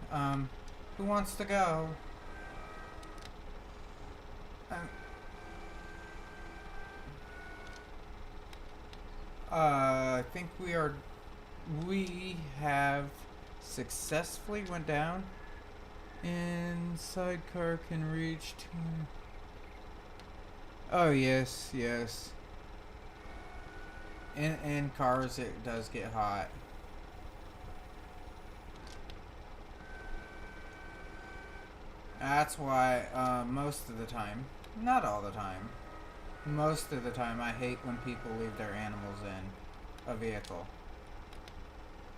[SPEAKER 1] Who wants to go? I think we have successfully went down, and sidecar can reach to. Oh yes. In cars it does get hot. That's why most of the time, not all the time, most of the time I hate when people leave their animals in a vehicle.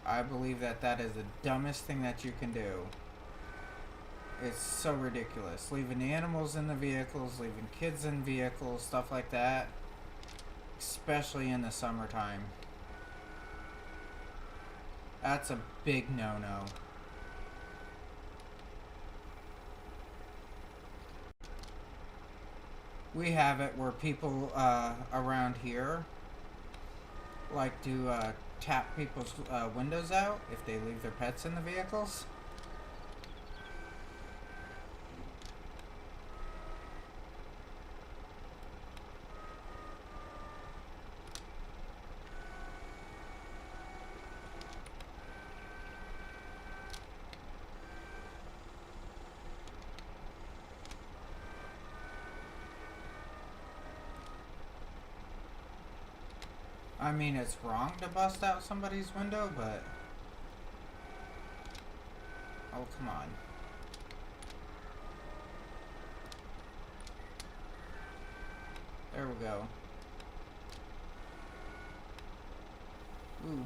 [SPEAKER 1] I believe that that is the dumbest thing that you can do. It's so ridiculous. Leaving the animals in the vehicles, leaving kids in vehicles, stuff like that. Especially in the summertime. That's a big no-no. We have it where people around here like to tap people's windows out if they leave their pets in the vehicles. I mean, it's wrong to bust out somebody's window, but... Oh, come on. There we go. Ooh.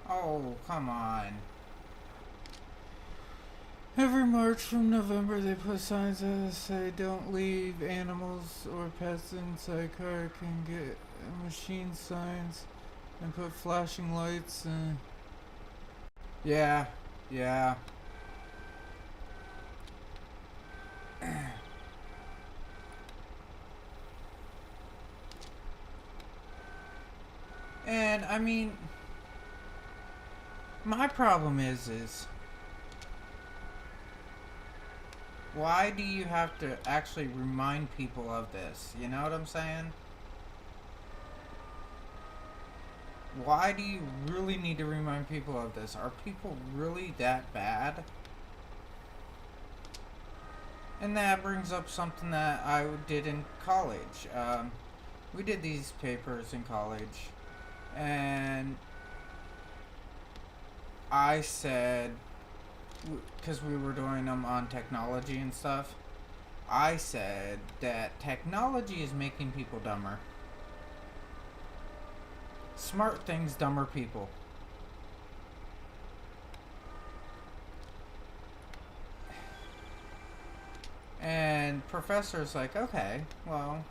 [SPEAKER 1] Oh, come on. Every March from November, they put signs that say don't leave animals or pets inside car. Can get machine signs and put flashing lights and... Yeah, yeah. And, I mean... My problem is... Why do you have to actually remind people of this? You know what I'm saying? Why do you really need to remind people of this? Are people really that bad? And that brings up something that I did in college. We did these papers in college. And I said... because we were doing them on technology and stuff, I said that technology is making people dumber. Smart things, dumber people. And professor's like, okay, well,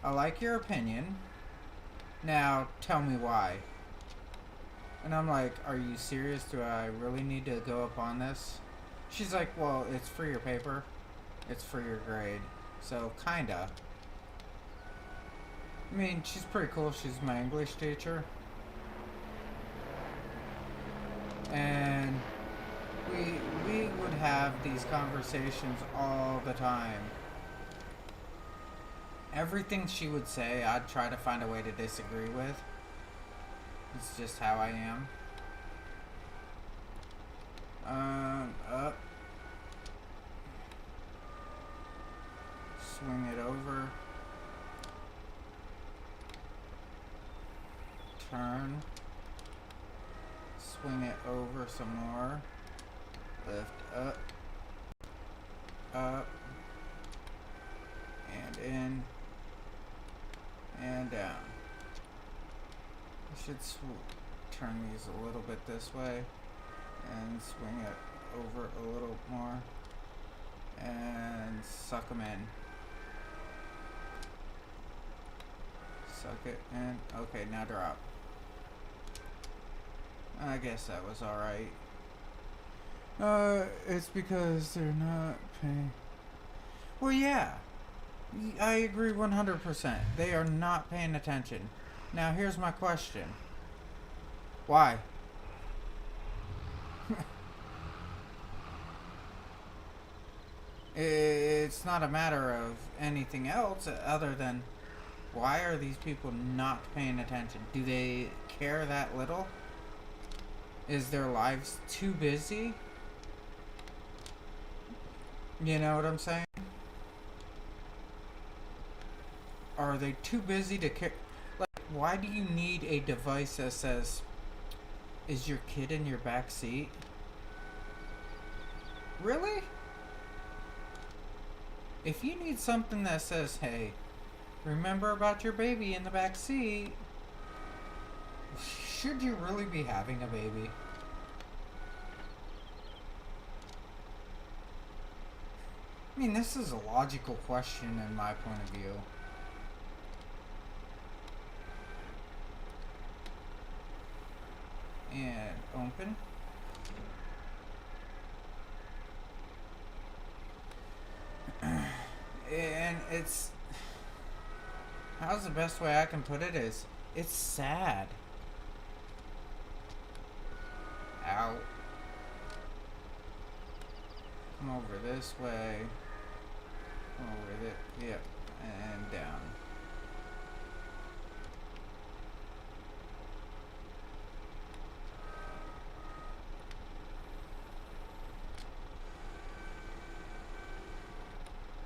[SPEAKER 1] I like your opinion. Now, tell me why. And I'm like, are you serious? Do I really need to go up on this? She's like, well, it's for your paper. It's for your grade. So, kinda. I mean, she's pretty cool. She's my English teacher. And we would have these conversations all the time. Everything she would say, I'd try to find a way to disagree with. It's just how I am. Up. Swing it over. Turn. Swing it over some more. Lift up. Up. And in. And down. I should turn these a little bit this way and swing it over a little more and suck them in. Suck it in. Okay, now drop. I guess that was alright. It's because they're not paying. Well, yeah. I agree 100%. They are not paying attention. Now, here's my question. Why? It's not a matter of anything else other than why are these people not paying attention? Do they care that little? Is their lives too busy? You know what I'm saying? Are they too busy to care? Like, Why do you need a device that says, is your kid in your back seat? Really? If you need something that says, hey, remember about your baby in the back seat, should you really be having a baby? I mean, this is a logical question in my point of view. And open. And it's... How's the best way I can put it is, it's sad. Ow. Come over this way. Come over this. Yep. And down.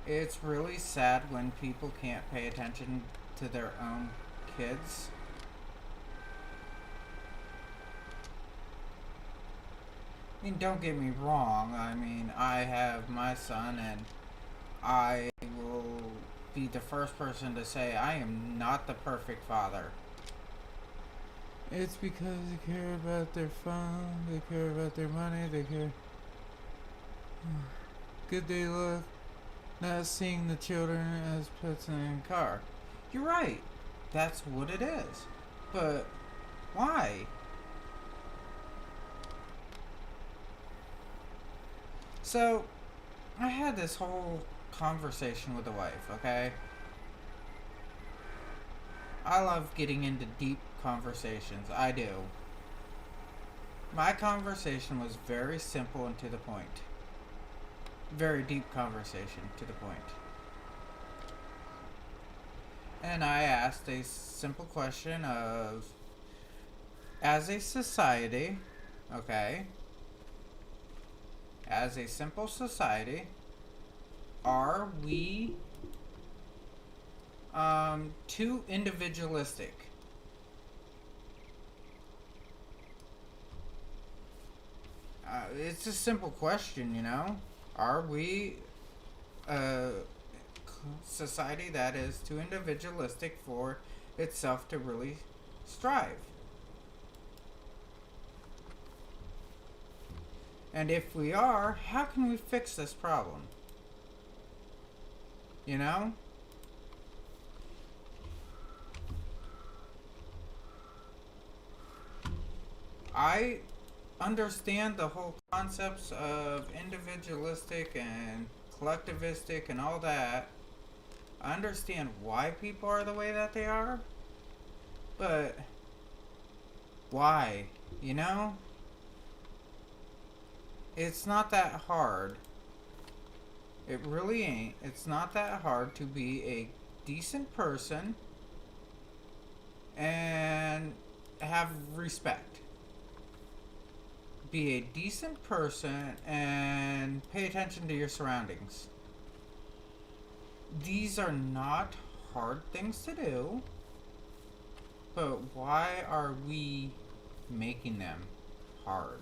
[SPEAKER 1] It's really sad when people can't pay attention to their own kids. I mean, don't get me wrong. I mean, I have my son, and I will be the first person to say I am not the perfect father. It's because they care about their phone, they care about their money, they care. Good day luck. Not seeing the children as pets in a car. You're right. That's what it is. But why? So, I had this whole conversation with the wife, okay? I love getting into deep conversations. I do. My conversation was very simple and to the point. Very deep conversation to the point. And I asked a simple question of, as a society, okay, as a simple society, are we too individualistic? It's a simple question, you know? Are we a society that is too individualistic for itself to really strive? And if we are, how can we fix this problem? You know? I understand the whole concepts of individualistic and collectivistic and all that. I understand why people are the way that they are. But why? You know? It's not that hard. It really ain't. It's not that hard to be a decent person and have respect. Be a decent person and pay attention to your surroundings. These are not hard things to do, but why are we making them hard?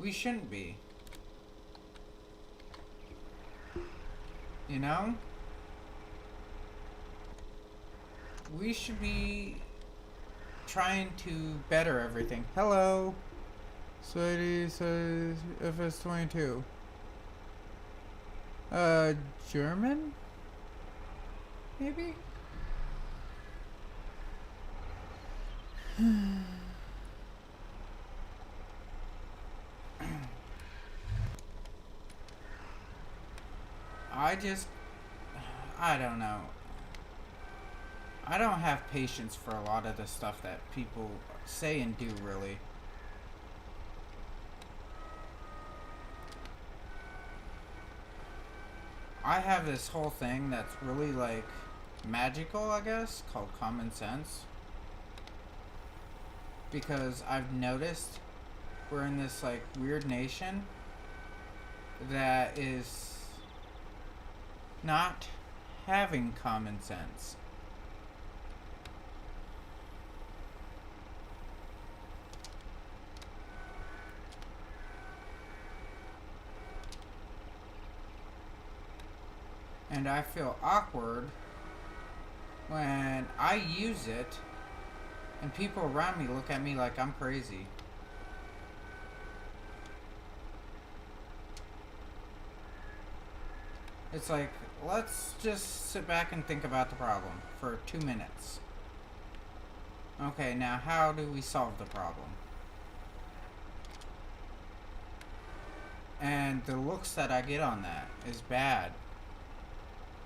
[SPEAKER 1] We shouldn't be. You know? We should be trying to better everything. Hello. Sweetie says FS22. German? Maybe? I don't know. I don't have patience for a lot of the stuff that people say and do, really. I have this whole thing that's really, like, magical, I guess, called common sense. Because I've noticed we're in this, like, weird nation that is not having common sense. And I feel awkward when I use it and people around me look at me like I'm crazy. It's like, let's just sit back and think about the problem for 2 minutes. Okay, now how do we solve the problem? And the looks that I get on that is bad.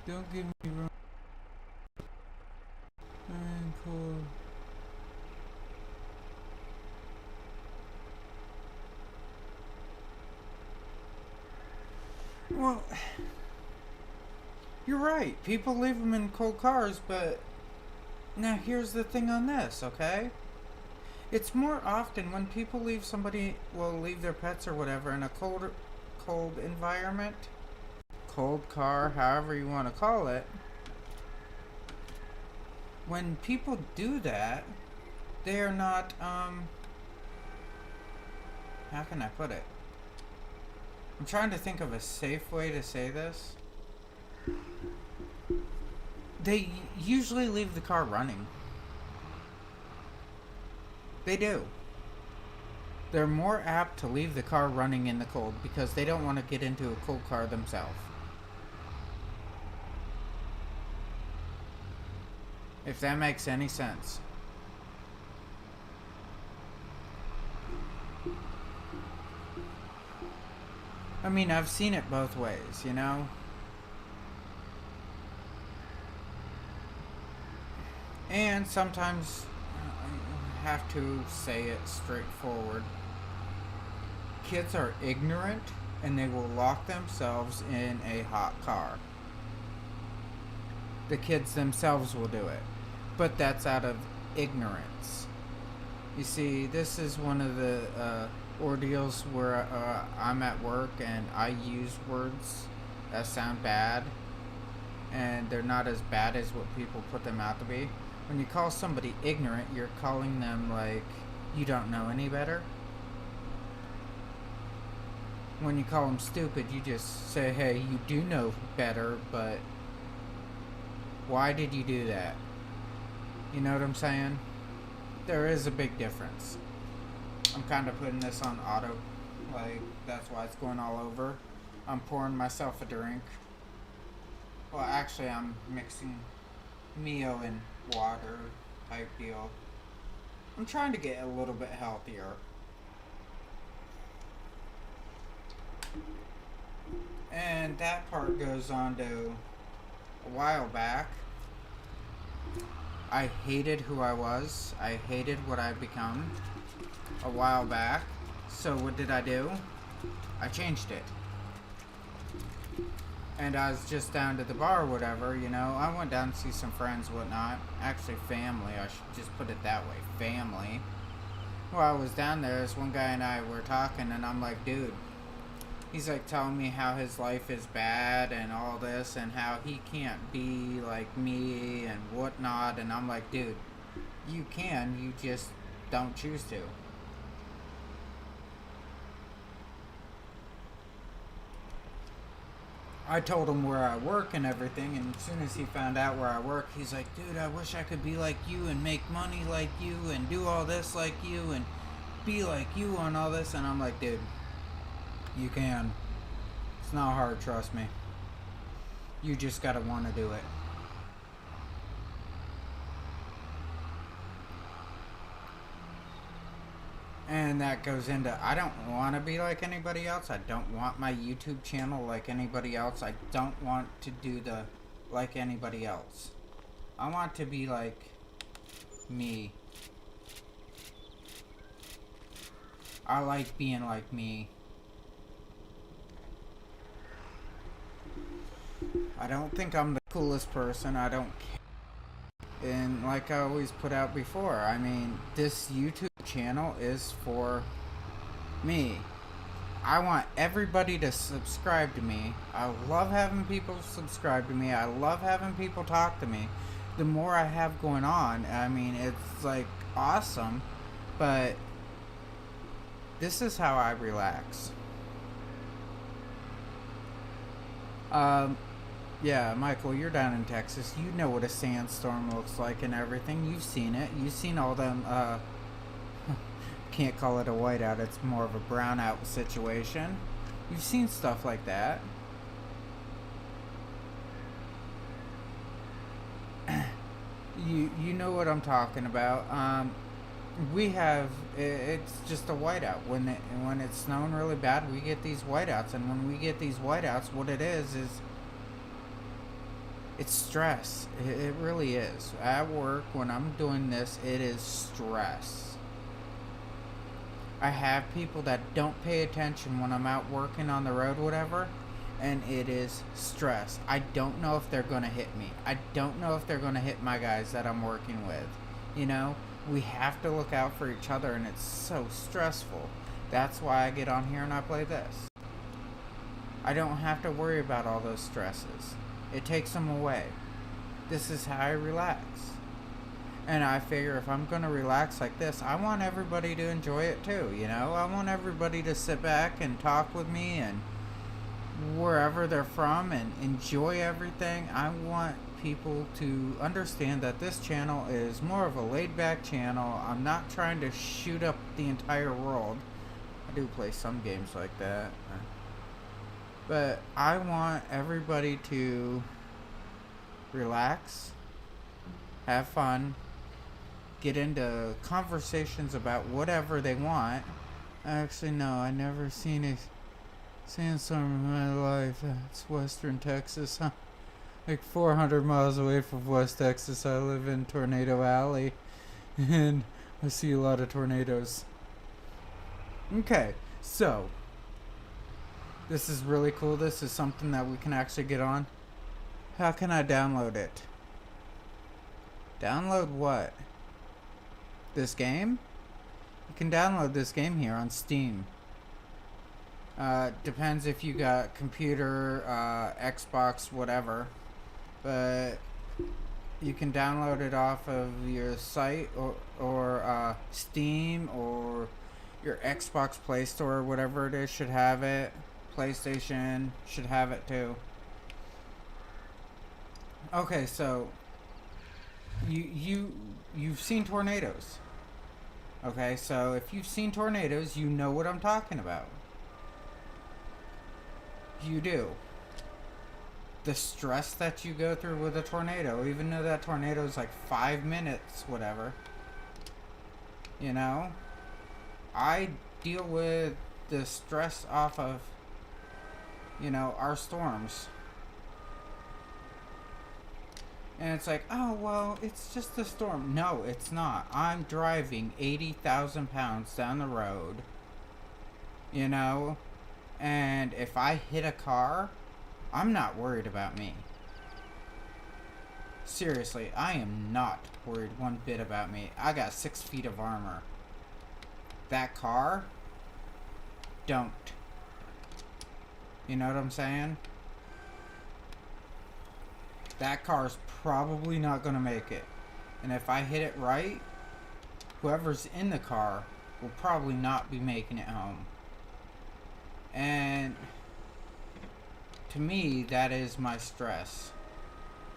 [SPEAKER 1] Don't get me wrong. I'm cool. Well, you're right. People leave them in cold cars, but now here's the thing on this, okay? It's more often when people leave leave their pets or whatever in a cold environment, cold car, however you want to call it. When people do that, they are not, how can I put it? I'm trying to think of a safe way to say this. They usually leave the car running. They do. They're more apt to leave the car running in the cold because they don't want to get into a cold car themselves. If that makes any sense. I mean, I've seen it both ways, you know? And sometimes I have to say it straightforward. Kids are ignorant and they will lock themselves in a hot car. The kids themselves will do it. But that's out of ignorance. You see, this is one of the ordeals where I'm at work and I use words that sound bad. And they're not as bad as what people put them out to be. When you call somebody ignorant, you're calling them like you don't know any better. When you call them stupid, you just say, hey, you do know better, but why did you do that? You know what I'm saying? There is a big difference. I'm kind of putting this on auto, like that's why it's going all over. I'm pouring myself a drink. Well, actually, I'm mixing Mio and water type deal. I'm trying to get a little bit healthier. And that part goes on to a while back. I hated who I was. I hated what I'd become a while back. So what did I do? I changed it. And I was just down to the bar or whatever, you know. I went down to see some friends, whatnot. Actually, family. I should just put it that way. Family. While I was down there, this one guy and I were talking, and I'm like, dude. He's like telling me how his life is bad and all this, and how he can't be like me and whatnot. And I'm like, dude, you can. You just don't choose to. I told him where I work and everything, and as soon as he found out where I work, he's like, dude, I wish I could be like you and make money like you and do all this like you and be like you on all this. And I'm like, dude, you can. It's not hard, trust me. You just gotta want to do it. And that goes into, I don't want to be like anybody else. I don't want my YouTube channel like anybody else. I don't want to do the like anybody else. I want to be like me. I like being like me. I don't think I'm the coolest person. I don't care. And like I always put out before, I mean, this YouTube channel is for me. I want everybody to subscribe to me. I love having people subscribe to me. I love having people talk to me. The more I have going on, I mean, it's like awesome. But this is how I relax. Um, yeah, Michael, you're down in Texas. You know what a sandstorm looks like and everything. You've seen it. You've seen all them, can't call it a whiteout, it's more of a brownout situation. You've seen stuff like that. You know what I'm talking about. We have it's just a whiteout when it's snowing really bad. We get these whiteouts, and when we get these whiteouts, what it is it's stress. It really is. At work, when I'm doing this, it is stress. I have people that don't pay attention when I'm out working on the road, whatever, and it is stress. I don't know if they're gonna hit me. I don't know if they're gonna hit my guys that I'm working with. You know, we have to look out for each other, and it's so stressful. That's why I get on here and I play this. I don't have to worry about all those stresses. It takes them away. This is how I relax. And I figure if I'm going to relax like this, I want everybody to enjoy it too, you know? I want everybody to sit back and talk with me and wherever they're from and enjoy everything. I want people to understand that this channel is more of a laid back channel. I'm not trying to shoot up the entire world. I do play some games like that. But I want everybody to relax, have fun, get into conversations about whatever they want. Actually, no, I never seen a sandstorm in my life. It's Western Texas, huh? Like 400 miles away from West Texas. I live in Tornado Alley, and I see a lot of tornadoes. Okay, so this is really cool. This is something that we can actually get on. How can I download it? Download what? This game? You can download this game here on Steam. Depends if you got computer, Xbox, whatever. But you can download it off of your site or Steam or your Xbox Play Store, whatever it is, should have it. PlayStation should have it too. Okay, so you've seen tornadoes. Okay, so if you've seen tornadoes, you know what I'm talking about. You do. The stress that you go through with a tornado, even though that tornado is like 5 minutes, whatever. You know? I deal with the stress off of, you know, our storms. And it's like, oh, well, it's just a storm. No, it's not. I'm driving 80,000 pounds down the road, you know, and if I hit a car, I'm not worried about me. Seriously, I am not worried one bit about me. I got 6 feet of armor. That car, don't. You know what I'm saying? That car's probably not going to make it. And if I hit it right, whoever's in the car will probably not be making it home. And to me, that is my stress.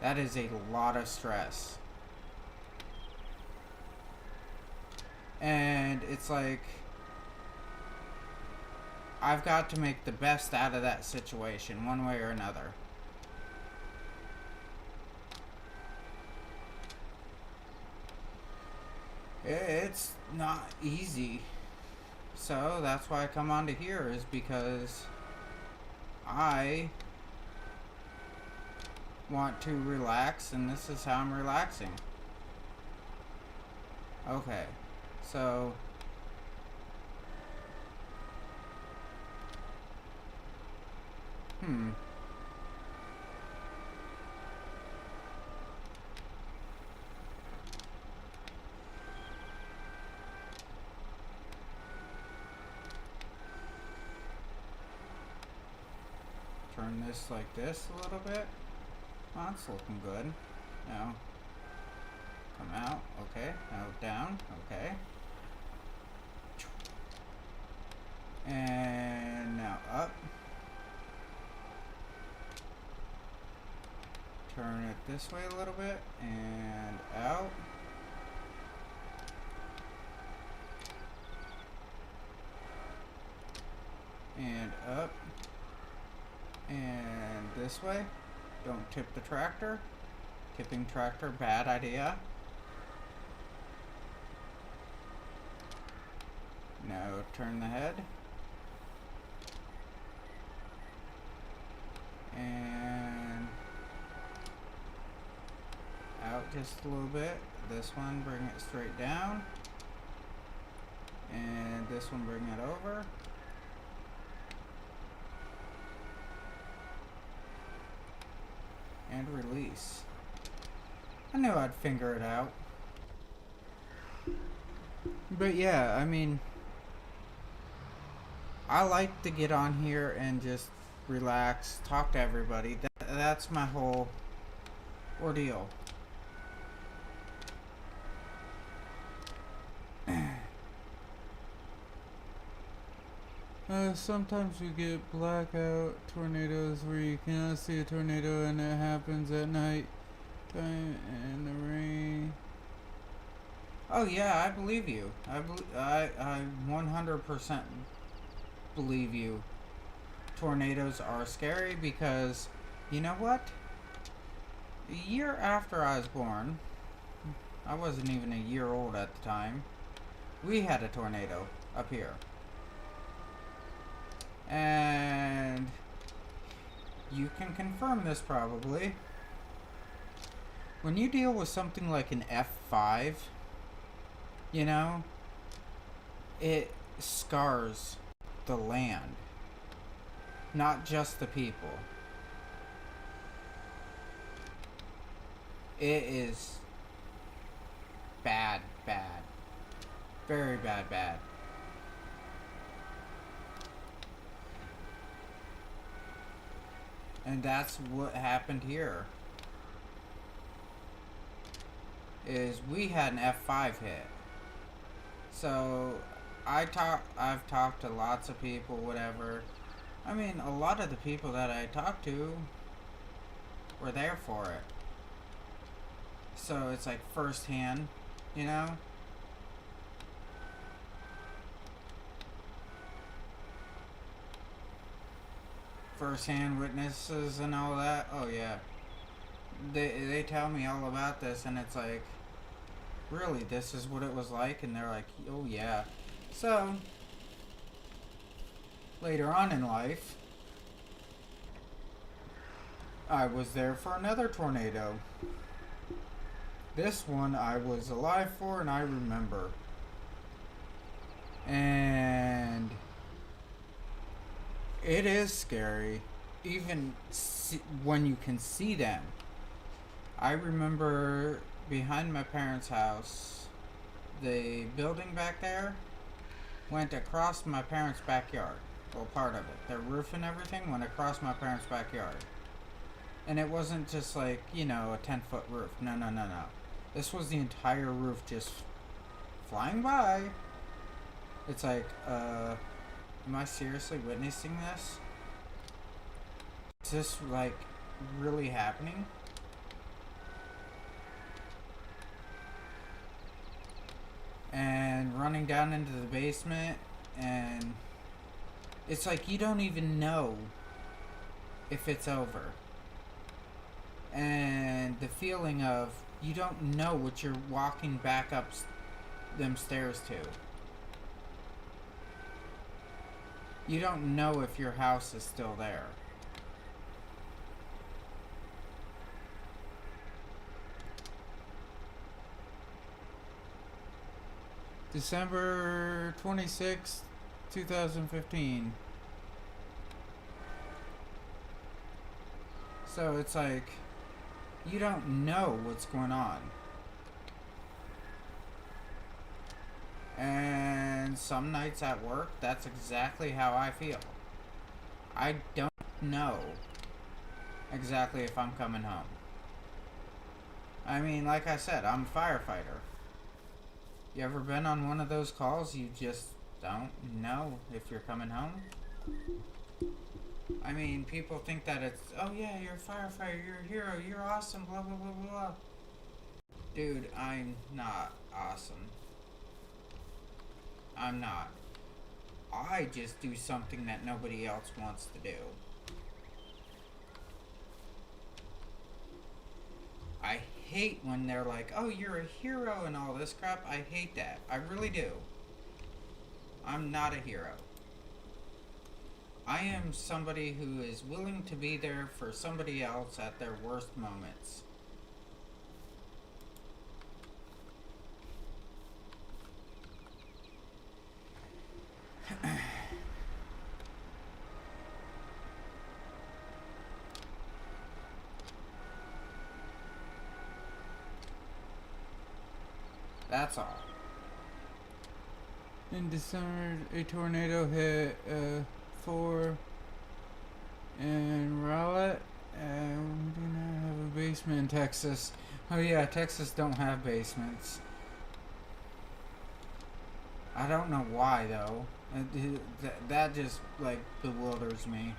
[SPEAKER 1] That is a lot of stress. And it's like, I've got to make the best out of that situation, one way or another. It's not easy. So that's why I come on to here, is because I want to relax, and this is how I'm relaxing. Okay, so turn this like this a little bit. Oh, it's looking good. Now, come out. Okay. Now down. Okay. And now up. Turn it this way a little bit. And out. And up. And this way. Don't tip the tractor. Tipping tractor, bad idea. Now turn the head. And out just a little bit. This one, bring it straight down. And this one, bring it over. And release. I knew I'd figure it out. But yeah, I mean, I like to get on here and just relax, talk to everybody. That's my whole ordeal. Sometimes we get blackout tornadoes where you cannot see a tornado and it happens at night time and the rain. Oh yeah, I believe you. I 100% believe you. Tornadoes are scary because, you know what? A year after I was born, I wasn't even a year old at the time, we had a tornado up here. And you can confirm this probably. When you deal with something like an F5, you know, it scars the land, not just the people. It is bad, bad. Very bad, bad. And that's what happened here. Is we had an F5 hit. So I've talked to lots of people, whatever. I mean, a lot of the people that I talked to were there for it. So it's like firsthand, you know? First-hand witnesses and all that. Oh yeah, they tell me all about this, and it's like, really, this is what it was like? And they're like, oh yeah. So later on in life, I was there for another tornado. This one I was alive for, and I remember. And it is scary, even when you can see them. I remember behind my parents' house, the building back there went across my parents' backyard. Well, part of it. The roof and everything went across my parents' backyard. And it wasn't just like, you know, a 10-foot roof. No, no, no, no. This was the entire roof just flying by. It's like, am I seriously witnessing this? Is this, like, really happening? And running down into the basement, and it's like you don't even know if it's over. And the feeling of you don't know what you're walking back up them stairs to. You don't know if your house is still there. December 26th, 2015. So it's like, you don't know what's going on. And some nights at work, that's exactly how I feel. I don't know exactly if I'm coming home. I mean, like I said, I'm a firefighter. You ever been on one of those calls you just don't know if you're coming home? I mean, people think that it's, oh yeah, you're a firefighter, you're a hero, you're awesome, blah blah blah blah. Dude, I'm not awesome. I'm not. I just do something that nobody else wants to do. I hate when they're like, oh, you're a hero and all this crap. I hate that. I really do. I'm not a hero. I am somebody who is willing to be there for somebody else at their worst moments. That's all. In December, a tornado hit 4 in Rowlett. We do not have a basement in Texas. Oh yeah, Texas don't have basements. I don't know why though. That just like bewilders me.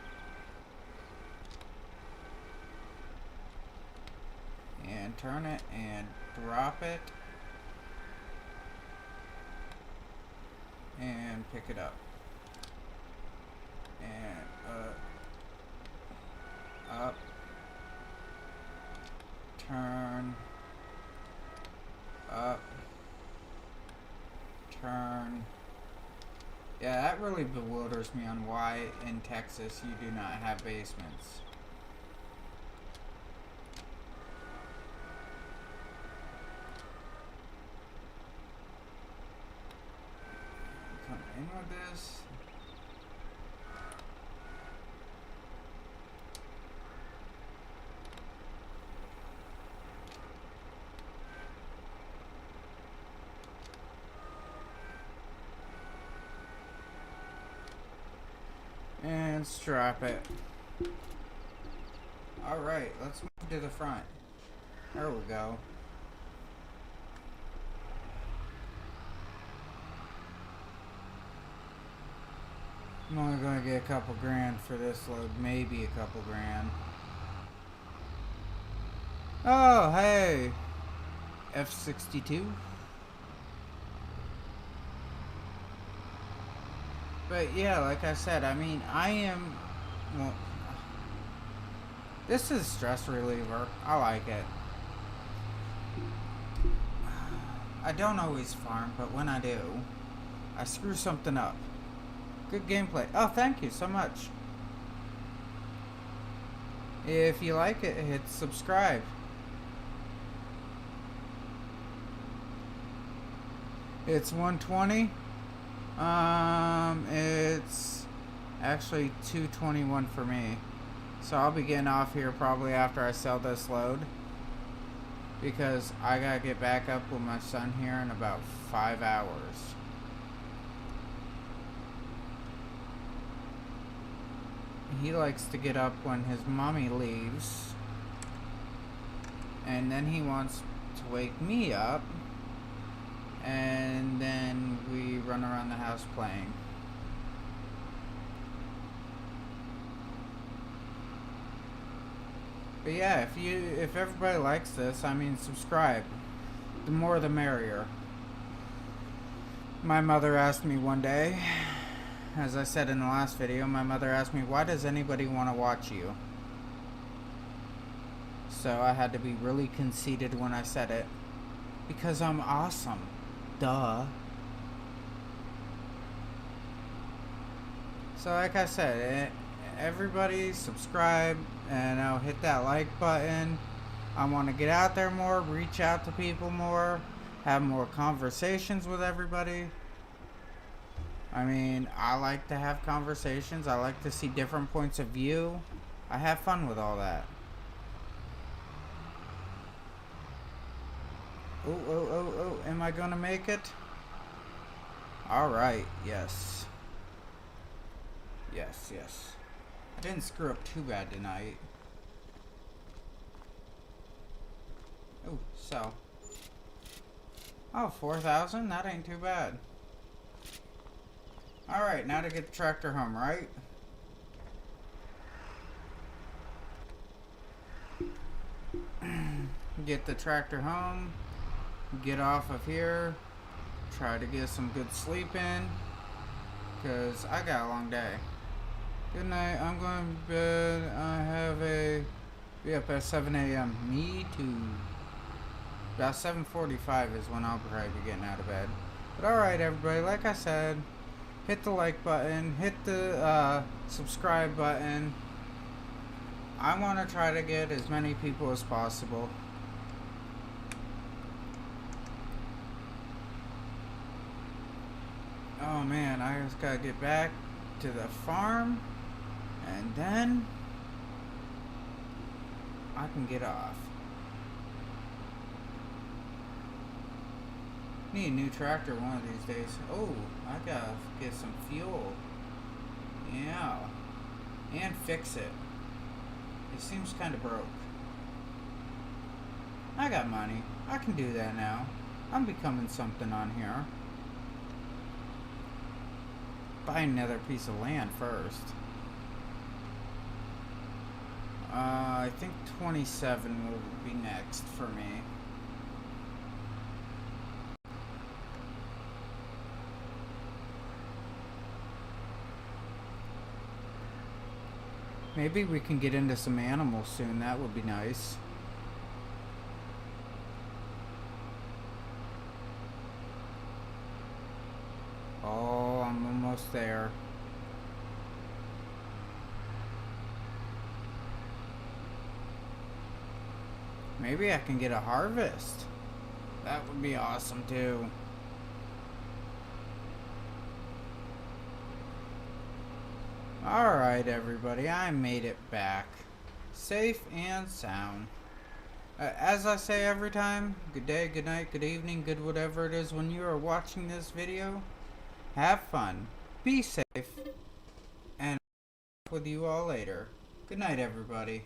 [SPEAKER 1] And turn it and drop it. And pick it up. And up. Turn. Up. Turn. Yeah, that really bewilders me on why in Texas you do not have basements. Come in with this. And strap it. Alright, let's move to the front. There we go. I'm only gonna get a couple grand for this load, maybe a couple grand. Oh, hey! F-62. But yeah, like I said, I mean, I am, well, this is stress reliever. I like it. I don't always farm, but when I do, I screw something up. Good gameplay. Oh, thank you so much. If you like it, hit subscribe. It's 120. It's actually 221 for me. So I'll be getting off here probably after I sell this load. Because I gotta get back up with my son here in about 5 hours. He likes to get up when his mommy leaves. And then he wants to wake me up. And then we run around the house playing. But yeah, if everybody likes this, I mean, subscribe. The more the merrier. My mother asked me one day, as I said in the last video, my mother asked me, why does anybody want to watch you? So I had to be really conceited when I said it. Because I'm awesome. Duh. So like I said, everybody subscribe and hit that like button. I want to get out there more, reach out to people more, have more conversations with everybody. I mean, I like to have conversations. I like to see different points of view. I have fun with all that. Oh, am I gonna make it? Alright, yes. Yes. I didn't screw up too bad tonight. Ooh, so. Oh, 4,000? That ain't too bad. Alright, now to get the tractor home, right? Get the tractor home. Get off of here. Try to get some good sleep in. Because I got a long day. Good night. I'm going to bed. I have a... Be up at 7 a.m. Me too. About 7:45 is when I'll probably be getting out of bed. But alright everybody, like I said, hit the like button, hit the subscribe button. I want to try to get as many people as possible. Oh man, I just gotta get back to the farm and then I can get off. Need a new tractor one of these days. Oh, I gotta get some fuel. Yeah. And fix it. It seems kind of broke. I got money. I can do that now. I'm becoming something on here. Buy another piece of land first. I think 27 will be next for me. Maybe we can get into some animals soon. That would be nice. Oh, I'm almost there. Maybe I can get a harvest. That would be awesome too. Alright everybody, I made it back. Safe and sound. As I say every time, good day, good night, good evening, good whatever it is when you are watching this video. Have fun, be safe, and I'll with you all later. Good night everybody.